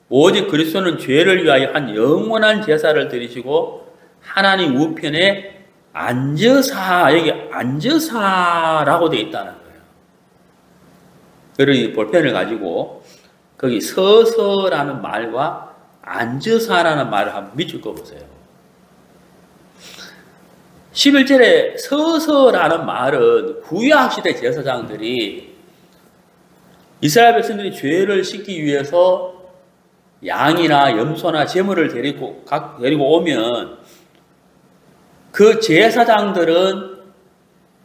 Speaker 1: 오직 그리스도는 죄를 위하여 한 영원한 제사를 드리시고 하나님 우편에 앉으사, 여기 앉으사라고 되어 있다는 거예요. 여러분이 볼펜을 가지고 거기 서서라는 말과 앉으사라는 말을 한번 밑줄 그어보세요. 11절에 서서라는 말은 구약시대 제사장들이 이스라엘 백성들이 죄를 씻기 위해서 양이나 염소나 제물을 데리고 오면 그 제사장들은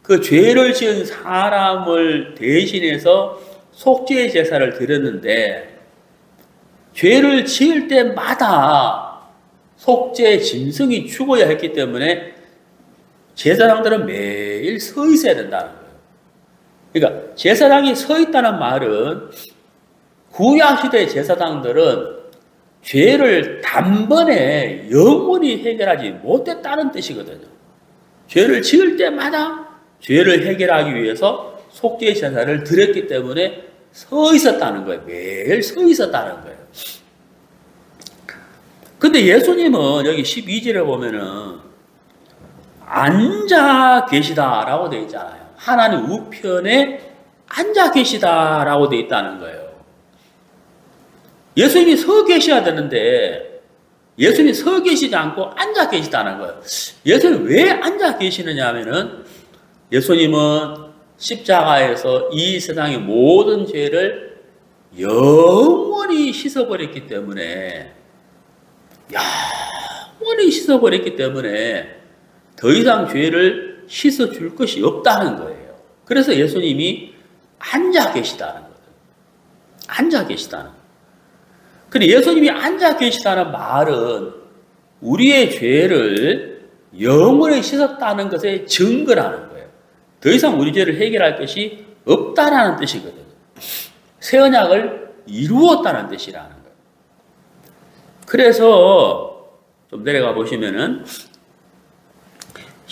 Speaker 1: 그 죄를 지은 사람을 대신해서 속죄 제사를 드렸는데 죄를 지을 때마다 속죄 짐승이 죽어야 했기 때문에 제사장들은 매일 서 있어야 된다는 거예요. 그러니까 제사장이 서 있다는 말은 구약시대 제사장들은 죄를 단번에 영원히 해결하지 못했다는 뜻이거든요. 죄를 지을 때마다 죄를 해결하기 위해서 속죄 제사를 드렸기 때문에 서 있었다는 거예요. 매일 서 있었다는 거예요. 근데 예수님은 여기 12절에 보면은 앉아 계시다라고 되어 있잖아요. 하나님 우편에 앉아 계시다라고 되어 있다는 거예요. 예수님이 서 계셔야 되는데 예수님이 서 계시지 않고 앉아 계시다는 거예요. 예수님이 왜 앉아 계시느냐 하면은 예수님은 십자가에서 이 세상의 모든 죄를 영원히 씻어버렸기 때문에 더 이상 죄를 씻어줄 것이 없다는 거예요. 그래서 예수님이 앉아 계시다는 거예요. 앉아 계시다는 거예요. 근데 예수님이 앉아 계시다는 말은 우리의 죄를 영원히 씻었다는 것의 증거라는 거예요. 더 이상 우리 죄를 해결할 것이 없다라는 뜻이거든요. 새 언약을 이루었다는 뜻이라는 거예요. 그래서 좀 내려가 보시면은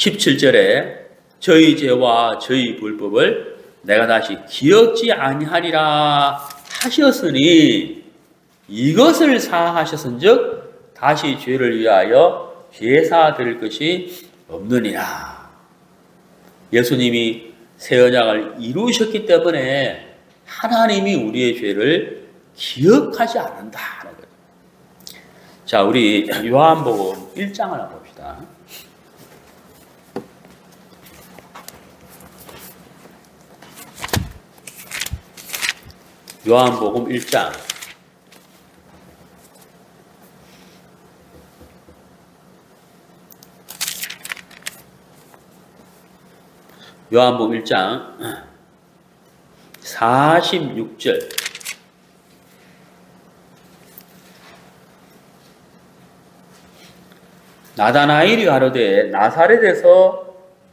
Speaker 1: 17절에 저희 죄와 저희 불법을 내가 다시 기억지 아니하리라 하셨으니 이것을 사하셨은즉 다시 죄를 위하여 제사 드릴 것이 없느니라. 예수님이 새 언약을 이루셨기 때문에 하나님이 우리의 죄를 기억하지 않는다는 거예요. 자, 우리 요한복음 1장을 한번 봅시다. 요한복음 1장. 요한복음 1장 46절. 나다나엘이 가로되 나사렛에서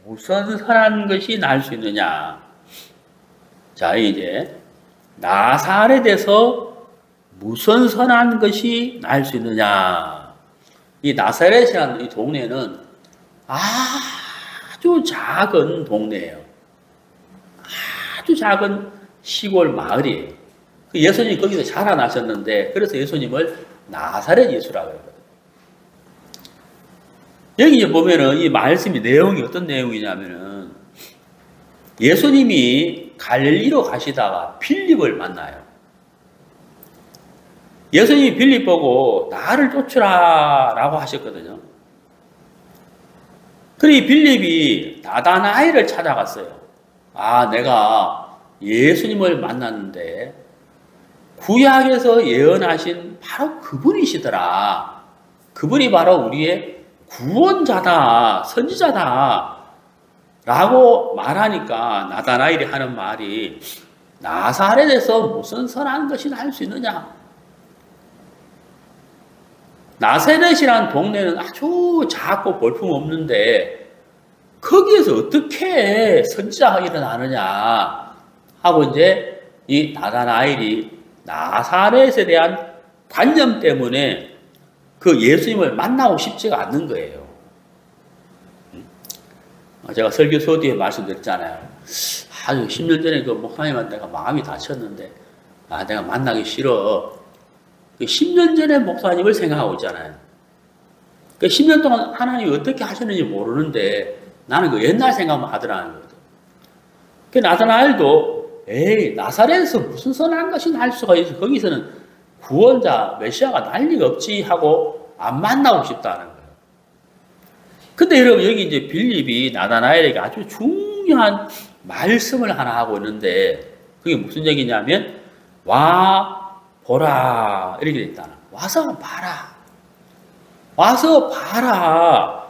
Speaker 1: 무슨 선한 것이 날 수 있느냐. 자, 이제 나사렛에서 무슨 선한 것이 날 수 있느냐. 이 나사렛이라는 이 동네는 아주 작은 동네예요. 아주 작은 시골 마을이에요. 예수님이 거기서 자라나셨는데 그래서 예수님을 나사렛 예수라고 해요. 여기 이제 보면은 이 말씀이 내용이 어떤 내용이냐면은 예수님이 갈릴리로 가시다가 빌립을 만나요. 예수님이 빌립 보고 나를 쫓으라 라고 하셨거든요. 그리고 빌립이 나다나엘을 찾아갔어요. 내가 예수님을 만났는데 구약에서 예언하신 바로 그분이시더라. 그분이 바로 우리의 구원자다, 선지자다 라고 말하니까 나다나엘이 하는 말이 나사렛에서 무슨 선한 것이 날 수 있느냐. 나사렛이란 동네는 아주 작고 볼품없는데 거기에서 어떻게 선지자가 일어나느냐 하고 이제 이 나다나엘이 나사렛에 대한 관념 때문에 그 예수님을 만나고 싶지가 않는 거예요. 제가 설교 서두에 말씀드렸잖아요. 아주 10년 전에 그 목사님한테 내가 마음이 다쳤는데 내가 만나기 싫어. 10년 전에 목사님을 생각하고 있잖아요. 10년 동안 하나님이 어떻게 하셨는지 모르는데 나는 그 옛날 생각만 하더라는 거죠. 나다나엘도 나사렛에서 무슨 선한 것이 날 수가 있어. 거기서는 구원자 메시아가 날 리가 없지 하고 안 만나고 싶다는 거예요. 근데 여러분 여기 이제 빌립이 나다나엘에게 아주 중요한 말씀을 하나 하고 있는데 그게 무슨 얘기냐면 와 보라 이렇게 돼 있다. 와서 봐라. 와서 봐라.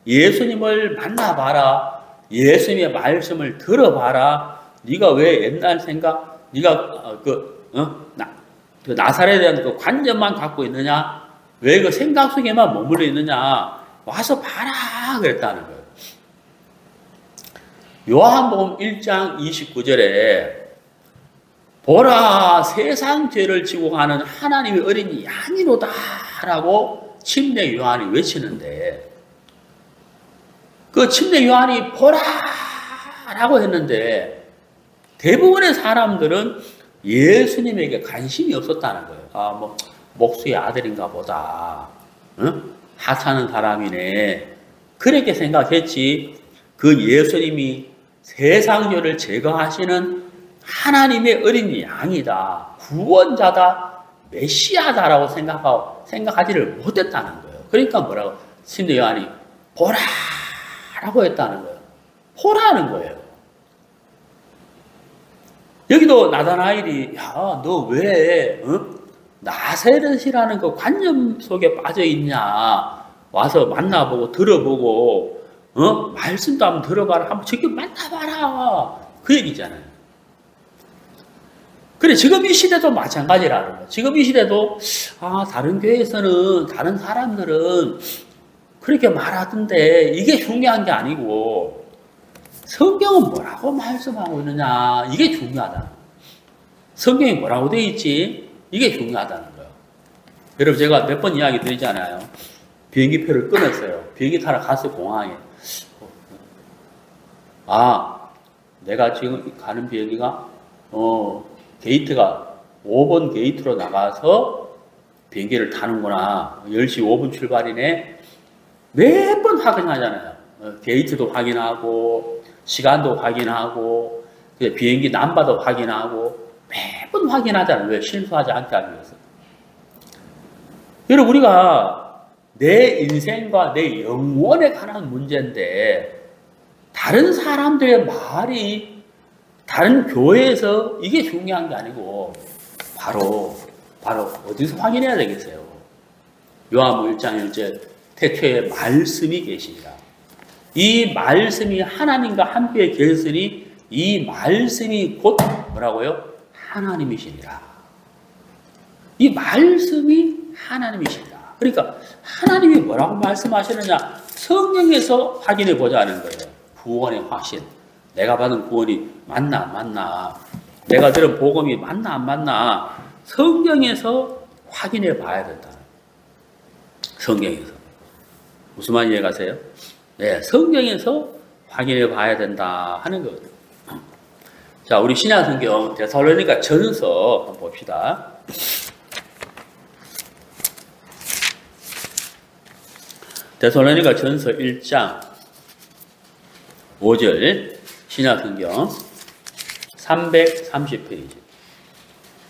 Speaker 1: 예수님을 만나봐라. 예수님의 말씀을 들어봐라. 네가 왜 옛날 생각, 네가 그 나사렛에 대한 그 관념만 갖고 있느냐? 왜 그 생각 속에만 머물러 있느냐? 와서 봐라 그랬다는 거예요. 요한복음 1장 29절에 보라 세상 죄를 지고 가는 하나님의 어린 양이로다 라고 침례 요한이 외치는데 그 침례 요한이 보라 라고 했는데 대부분의 사람들은 예수님에게 관심이 없었다는 거예요. 목수의 아들인가 보다. 하찮은 사람이네. 그렇게 생각했지. 그 예수님이 세상 죄를 제거하시는 하나님의 어린 양이다. 구원자다. 메시아다라고 생각하지를 못했다는 거예요. 그러니까 뭐라고? 침례 요한이 보라라고 했다는 거예요. 보라는 거예요. 여기도 나다나엘이 너 왜 나사렛이라는 그 관념 속에 빠져 있냐? 와서 만나보고 들어보고 말씀도 한번 들어봐라. 한번 직접 만나봐라. 그 얘기잖아요. 그래 지금 이 시대도 마찬가지라는 거예요. 지금 이 시대도 다른 교회에서는 다른 사람들은 그렇게 말하던데 이게 중요한 게 아니고 성경은 뭐라고 말씀하고 있느냐 이게 중요하다. 성경이 뭐라고 되어 있지 이게 중요하다는 거예요. 여러분 제가 몇 번 이야기 드리잖아요. 비행기표를 끊었어요. 비행기 타러 갔어요 공항에. 내가 지금 가는 비행기가 게이트가 5번 게이트로 나가서 비행기를 타는구나. 10시 5분 출발이네. 매번 확인하잖아요. 게이트도 확인하고, 시간도 확인하고, 비행기 남바도 확인하고, 매번 확인하잖아요. 왜? 실수하지 않게 하기 위해서. 여러분, 우리가 내 인생과 내 영혼에 관한 문제인데, 다른 사람들의 말이 다른 교회에서 이게 중요한 게 아니고, 바로 어디서 확인해야 되겠어요? 요한복음 1장 1절 태초에 말씀이 계시니라. 이 말씀이 하나님과 함께 계셨으니 이 말씀이 곧 뭐라고요? 하나님이시니라. 이 말씀이 하나님이시니라. 그러니까 하나님이 뭐라고 말씀하시느냐? 성령에서 확인해 보자는 거예요. 구원의 확신. 내가 받은 구원이 맞나 안 맞나? 내가 들은 복음이 맞나 안 맞나? 성경에서 확인해 봐야 된다. 성경에서. 무슨 말 이해가세요? 네, 성경에서 확인해 봐야 된다 하는 거거든요. 자, 우리 신약 성경 데살로니가 전서 한번 봅시다. 데살로니가 전서 1장 5절 신약 성경 330페이지.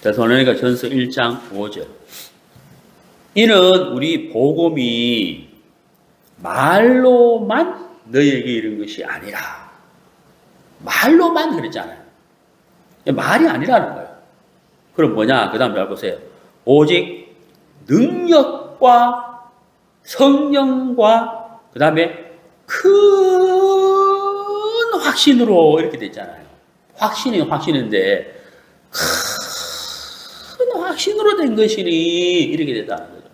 Speaker 1: 데살로니가 전서 1장 5절. 이는 우리 복음이 말로만 너희에게 이른 것이 아니라. 말로만 그랬잖아요. 말이 아니라는 거예요. 그럼 뭐냐? 그 다음 잘 보세요. 오직 능력과 성령과 그 다음에 큰 확신으로 이렇게 됐잖아요. 확신이 확신인데 큰 확신으로 된 것이니 이렇게 됐다는 거죠.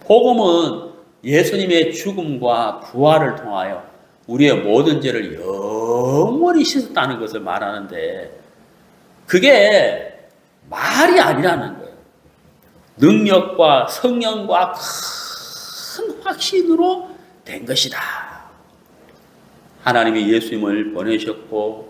Speaker 1: 복음은 예수님의 죽음과 부활을 통하여 우리의 모든 죄를 영원히 씻었다는 것을 말하는데 그게 말이 아니라는 거예요. 능력과 성령과 큰 확신으로 된 것이다. 하나님이 예수님을 보내셨고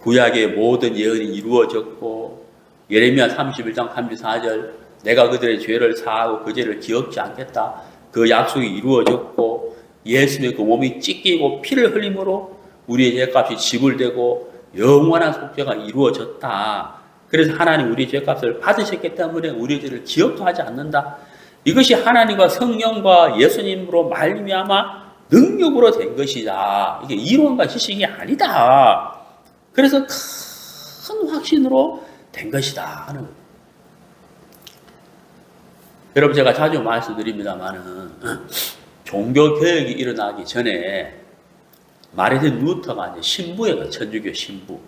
Speaker 1: 구약의 모든 예언이 이루어졌고 예레미야 31장 34절 내가 그들의 죄를 사하고 그 죄를 기억지 않겠다. 그 약속이 이루어졌고 예수님의 그 몸이 찢기고 피를 흘림으로 우리의 죄값이 지불되고 영원한 속죄가 이루어졌다. 그래서 하나님 우리 죄값을 받으셨기 때문에 우리의 죄를 기억도 하지 않는다. 이것이 하나님과 성령과 예수님으로 말미암아 능력으로 된 것이다. 이게 이론과 지식이 아니다. 그래서 큰 확신으로 된 것이다 하는 거예요. 여러분 제가 자주 말씀드립니다만은 종교개혁이 일어나기 전에 마르틴 루터가 이제 신부예요. 천주교 신부.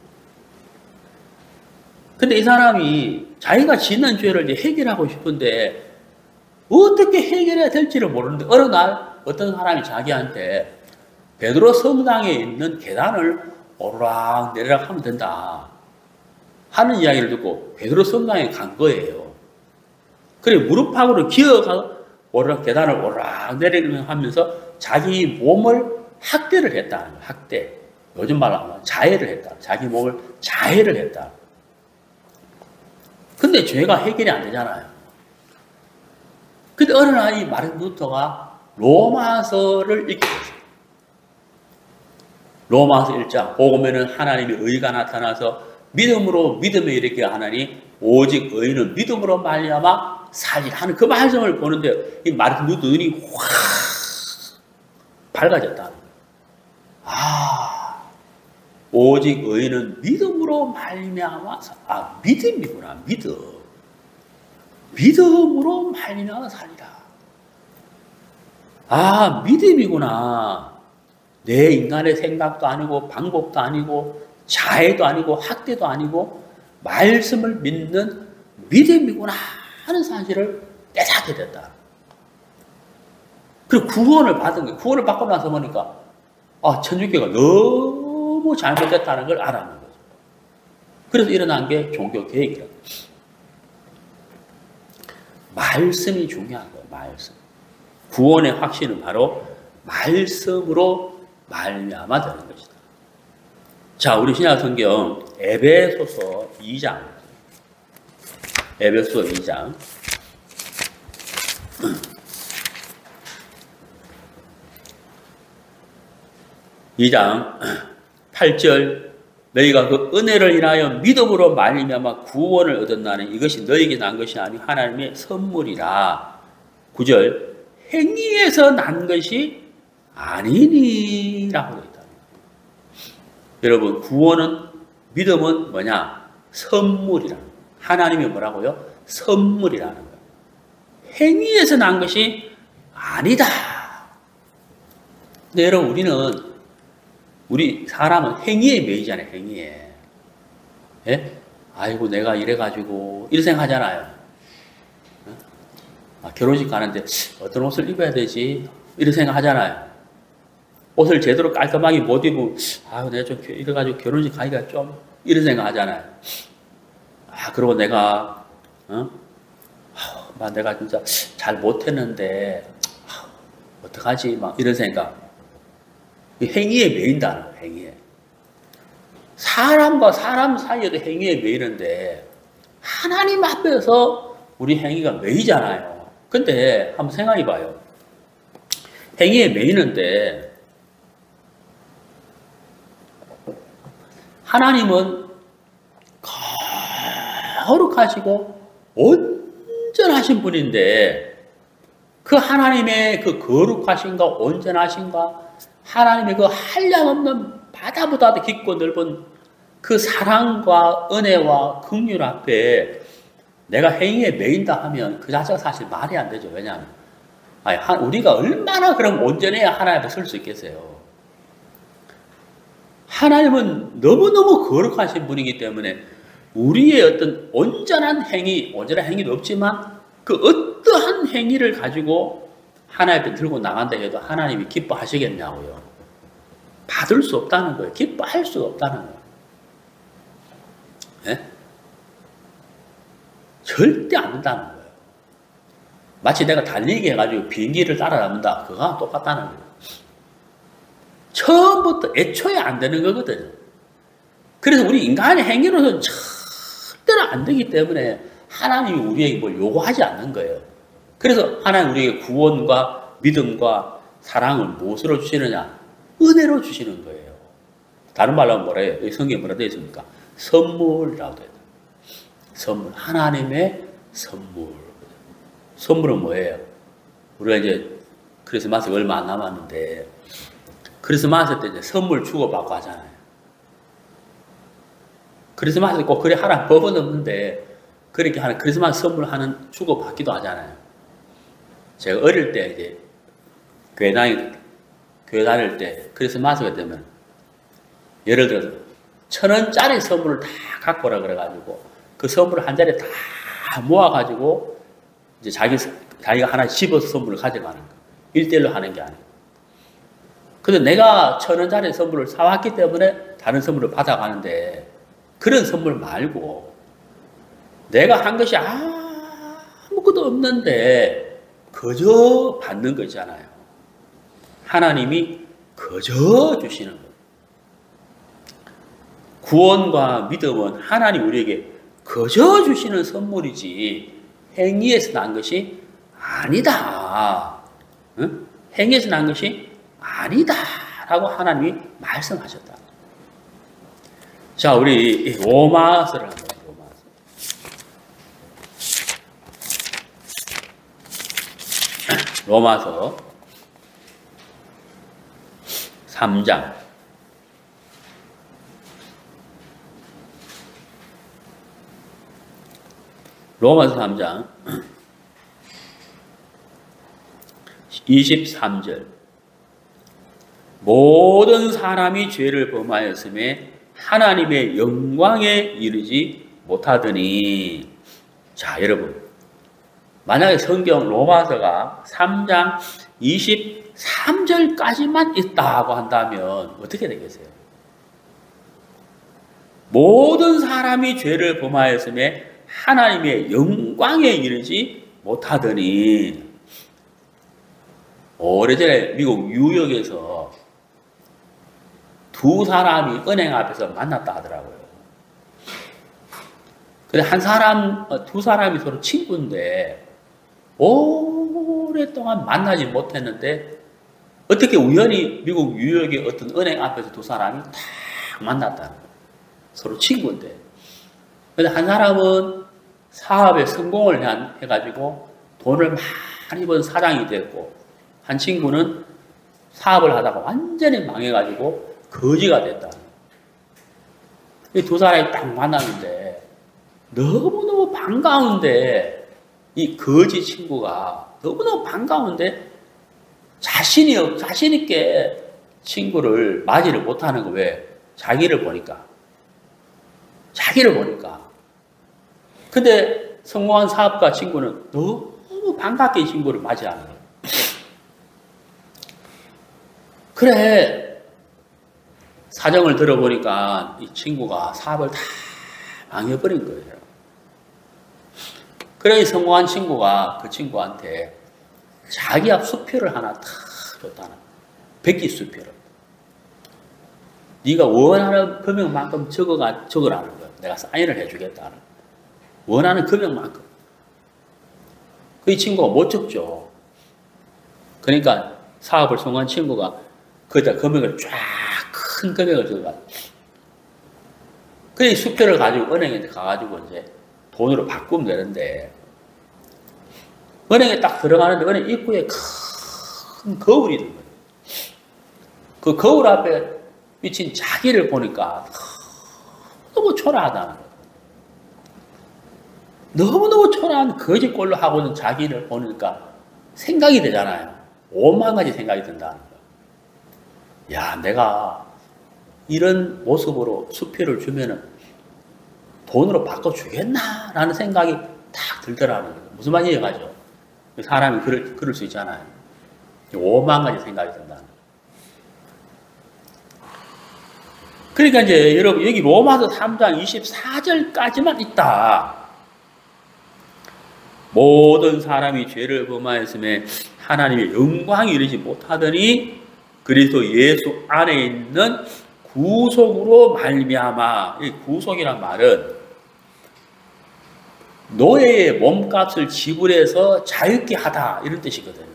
Speaker 1: 근데 이 사람이 자기가 짓는 죄를 이제 해결하고 싶은데 어떻게 해결해야 될지를 모르는데 어느 날 어떤 사람이 자기한테 베드로 성당에 있는 계단을 오르락 내리락 하면 된다 하는 이야기를 듣고 베드로 성당에 간 거예요. 그래 무릎팍으로 기어가서 계단을 오르락 내리락 하면서 자기 몸을 학대를 했다는 거예요. 학대. 요즘 말로 하면 자해를 했다. 자기 몸을 자해를 했다. 근데 죄가 해결이 안 되잖아요. 근데 어느 날 이 마르틴 루터가 로마서를 읽게 됐어요. 로마서 1장 복음에는 하나님의 의가 나타나서 믿음으로 믿음에 이르게 하나니 오직 의인은 믿음으로 말미암아 살리라 하는 그 말씀을 보는데 이 마르틴 루터 눈이 확 밝아졌다. 아, 오직 의인은 믿음으로 말미암아 믿음이구나. 믿음으로 말미암아 살리라. 아, 믿음이구나. 내 인간의 생각도 아니고 방법도 아니고 자해도 아니고 학대도 아니고 말씀을 믿는 믿음이구나 하는 사실을 깨닫게 됐다. 그리고 구원을 받은 거예요. 구원을 받고 나서 보니까 천주교가 너무 잘못됐다는 걸 알았는 거죠. 그래서 일어난 게 종교개혁이라고. 말씀이 중요한 거예요. 말씀. 구원의 확신은 바로 말씀으로 말미암아 되는 것이다. 자, 우리 신약 성경 에베소서 2장. 에베소서 2장. 2장 8절 너희가 그 은혜를 인하여 믿음으로 말미암아 구원을 얻었나니 이것이 너희에게 난 것이 아니 하나님의 선물이라. 9절 행위에서 난 것이 아니니라고 되어 있다. 여러분 구원은 믿음은 뭐냐? 선물이라는 거예요. 하나님이 뭐라고요? 선물이라는 거예요. 행위에서 난 것이 아니다. 근데 여러분 우리 사람은 행위에 매이잖아요. 행위에. 예? 아이고 내가 이래가지고 이런 생각 하잖아요. 결혼식 가는데 어떤 옷을 입어야 되지? 이런 생각 하잖아요. 옷을 제대로 깔끔하게 못 입으면 아유 내가 좀 이래가지고 결혼식 가기가 좀 이런 생각 하잖아요. 그리고 내가 내가 진짜 잘 못했는데 어떡하지? 막 이런 생각. 행위에 매인다는 거예요. 행위에. 사람과 사람 사이에도 행위에 매이는데 하나님 앞에서 우리 행위가 매이잖아요. 근데 한번 생각해 봐요. 행위에 매이는데 하나님은 거룩하시고 온전하신 분인데 그 하나님의 그 거룩하신가 온전하신가 하나님의 그 한량없는 바다보다도 깊고 넓은 그 사랑과 은혜와 긍휼 앞에 내가 행위에 매인다 하면 그 자체가 사실 말이 안 되죠. 왜냐하면 우리가 얼마나 그럼 온전해야 하나님 앞에 설 수 있겠어요. 하나님은 너무너무 거룩하신 분이기 때문에 우리의 어떤 온전한 행위도 없지만 그 어떠한 행위를 가지고 하나님 앞에 들고 나간다 해도 하나님이 기뻐하시겠냐고요. 받을 수 없다는 거예요. 기뻐할 수가 없다는 거예요. 네? 절대 안 된다는 거예요. 마치 내가 달리기 해가지고 비행기를 따라잡는다. 그거랑 똑같다는 거예요. 처음부터 애초에 안 되는 거거든요. 그래서 우리 인간의 행위로서는 절대로 안 되기 때문에 하나님이 우리에게 뭘 요구하지 않는 거예요. 그래서 하나님 우리에게 구원과 믿음과 사랑을 무엇으로 주시느냐? 은혜로 주시는 거예요. 다른 말로 하면 뭐래요? 여기 성경에 뭐라 되어 있습니까? 선물이라고 되어 있어요. 선물. 하나님의 선물. 선물은 뭐예요? 우리가 이제 크리스마스가 얼마 안 남았는데 크리스마스 때 이제 선물 주고받고 하잖아요. 크리스마스 꼭 그래 하라는 법은 없는데 그렇게 하는 크리스마스 선물 하는 주고받기도 하잖아요. 제가 어릴 때 이제 교회 다닐 때 크리스마스가 되면 예를 들어서 1,000원짜리 선물을 다 갖고 오라 그래가지고 그 선물을 한 자리에 다 모아가지고 이제 자기가 하나 집어서 선물을 가져가는 거. 1대1로 하는 게 아니고. 근데 내가 1,000원짜리 선물을 사왔기 때문에 다른 선물을 받아가는데 그런 선물 말고 내가 한 것이 아무것도 없는데 그저 받는 거잖아요. 하나님이 그저 주시는 거예요. 구원과 믿음은 하나님 우리에게 그저 주시는 선물이지 행위에서 난 것이 아니다. 응? 행위에서 난 것이 아니다. 라고 하나님이 말씀하셨다. 자, 우리 로마서를 한번 로마서 3장 로마서 3장 23절 모든 사람이 죄를 범하였음에 하나님의 영광에 이르지 못하더니. 자, 여러분 만약에 성경 로마서가 3장 23절까지만 있다고 한다면 어떻게 되겠어요? 모든 사람이 죄를 범하였음에 하나님의 영광에 이르지 못하더니. 오래전에 미국 뉴욕에서 두 사람이 은행 앞에서 만났다 하더라고요. 근데 두 사람이 서로 친구인데 오랫동안 만나지 못했는데 어떻게 우연히 미국 뉴욕의 어떤 은행 앞에서 두 사람이 딱 만났다는 거예요. 서로 친구인데. 근데 한 사람은 사업에 성공을 해가지고 돈을 많이 번 사장이 됐고, 한 친구는 사업을 하다가 완전히 망해가지고 거지가 됐다. 이 두 사람이 딱 만났는데 너무너무 반가운데 이 거지 친구가 너무너무 반가운데 자신 있게 친구를 맞이를 못하는 거. 왜? 자기를 보니까. 근데 성공한 사업가 친구는 너무 반갑게 이 친구를 맞이하는 거예요. 그래, 사정을 들어보니까 이 친구가 사업을 다 망해버린 거예요. 그래, 이 성공한 친구가 그 친구한테 자기 앞 수표를 하나 탁 줬다는 거예요. 백기 수표를. 네가 원하는 금액만큼 적으라는 거예요. 내가 사인을 해주겠다는 거예요. 원하는 금액만큼. 그 친구가 못 적죠. 그러니까 사업을 성공한 친구가 거기다 금액을 큰 금액을 적어가지고. 그 수표를 가지고 은행에 가가지고 이제 돈으로 바꾸면 되는데, 은행에 딱 들어가는데 은행 입구에 큰 거울이 있는 거예요. 그 거울 앞에 비친 자기를 보니까 너무 초라하다는 거예요. 너무너무 초라한 거짓꼴로 하고 있는 자기를 보니까 생각이 되잖아요. 5만 가지 생각이 든다는 거예요. 야, 내가 이런 모습으로 수표를 주면은 돈으로 바꿔주겠나? 라는 생각이 딱 들더라는 거예요. 무슨 말인지 가죠? 사람이 그럴 수 있잖아요. 5만 가지 생각이 든다는 거예요. 그러니까 이제 여러분, 여기 로마서 3장 24절까지만 있다. 모든 사람이 죄를 범하였음에 하나님의 영광이 이르지 못하더니 그리스도 예수 안에 있는 구속으로 말미암아. 이 구속이란 말은 노예의 몸값을 지불해서 자유케 하다, 이런 뜻이거든요.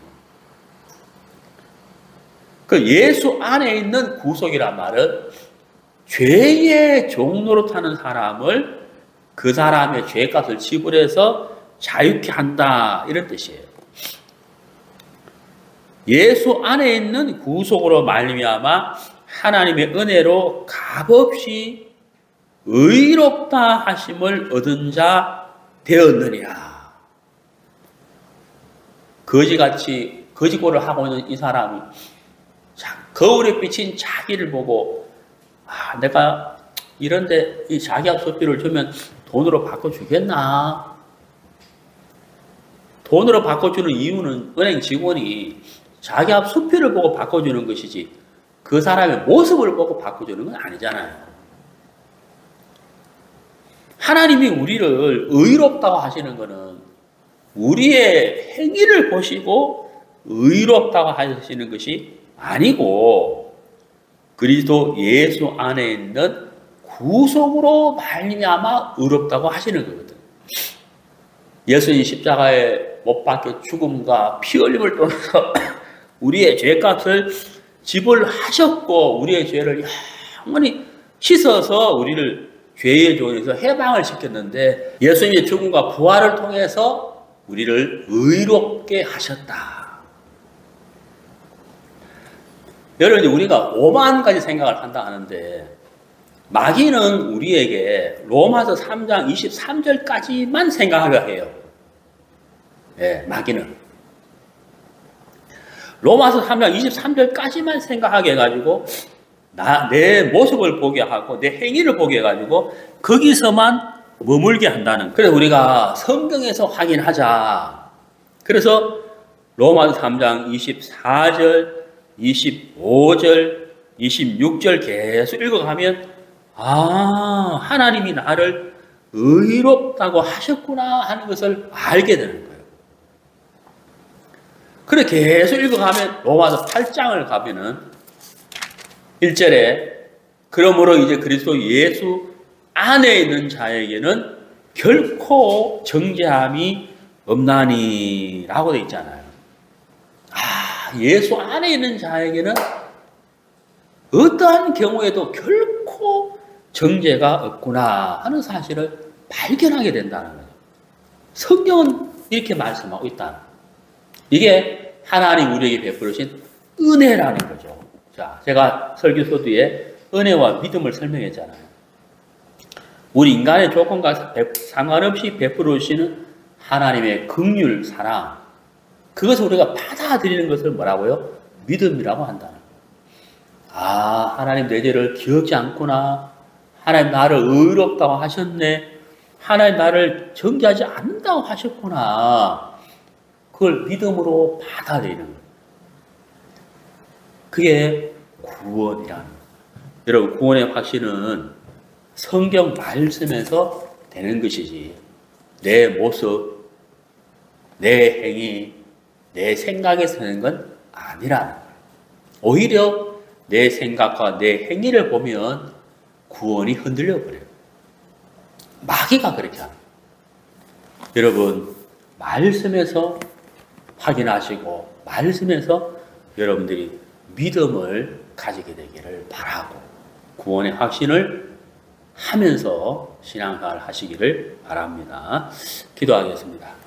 Speaker 1: 그 예수 안에 있는 구속이란 말은 죄의 종로로 타는 사람을 그 사람의 죄값을 지불해서 자유케 한다, 이런 뜻이에요. 예수 안에 있는 구속으로 말미암아 하나님의 은혜로 값없이 의롭다 하심을 얻은 자 되었느니라. 거지같이 거지꼴을 하고 있는 이 사람이 거울에 비친 자기를 보고, 내가 이런데 이 자기 앞 수표를 주면 돈으로 바꿔주겠나? 돈으로 바꿔주는 이유는 은행 직원이 자기 앞 수표를 보고 바꿔주는 것이지 그 사람의 모습을 보고 바꿔주는 건 아니잖아요. 하나님이 우리를 의롭다고 하시는 것은 우리의 행위를 보시고 의롭다고 하시는 것이 아니고 그리스도 예수 안에 있는 구속으로 말미암아 의롭다고 하시는 거거든요. 예수님 십자가에 못 박혀 죽음과 피 흘림을 통해서 우리의 죄값을 지불하셨고 우리의 죄를 영원히 씻어서 우리를 죄의 종에서 해방을 시켰는데 예수님의 죽음과 부활을 통해서 우리를 의롭게 하셨다. 여러분, 우리가 5만 가지 생각을 한다 하는데 마귀는 우리에게 로마서 3장 23절까지만 생각하게 해요. 예, 마귀는. 로마서 3장 23절까지만 생각하게 해가지고 내 모습을 보게 하고 내 행위를 보게 해가지고 거기서만 머물게 한다는. 그래서 우리가 성경에서 확인하자. 그래서 로마서 3장 24절, 25절, 26절 계속 읽어가면 하나님이 나를 의롭다고 하셨구나 하는 것을 알게 되는 거예요. 그래 계속 읽어가면 로마서 8장을 가면은 1절에 그러므로 이제 그리스도 예수 안에 있는 자에게는 결코 정죄함이 없나니 라고 되어 있잖아요. 예수 안에 있는 자에게는 어떠한 경우에도 결코 정죄가 없구나 하는 사실을 발견하게 된다는 거죠. 성경은 이렇게 말씀하고 있다. 이게 하나님 우리에게 베풀으신 은혜라는 거죠. 자, 제가 설교 서두에 은혜와 믿음을 설명했잖아요. 우리 인간의 조건과 상관없이 베풀으시는 하나님의 긍휼, 사랑, 그것을 우리가 받아들이는 것을 뭐라고요? 믿음이라고 한다는 거예요. 아, 하나님 내 죄를 기억지 않구나. 하나님 나를 의롭다고 하셨네. 하나님 나를 정죄하지 않는다고 하셨구나. 그걸 믿음으로 받아들이는 거예요. 그게 구원이라는 거예요. 여러분, 구원의 확신은 성경 말씀에서 되는 것이지 내 모습, 내 행위, 내 생각에서 되는 건 아니라는 거예요. 오히려 내 생각과 내 행위를 보면 구원이 흔들려 버려요. 마귀가 그렇게 합니다. 여러분, 말씀에서 확인하시고 말씀에서 여러분들이 믿음을 가지게 되기를 바라고 구원의 확신을 하면서 신앙생활 하시기를 바랍니다. 기도하겠습니다.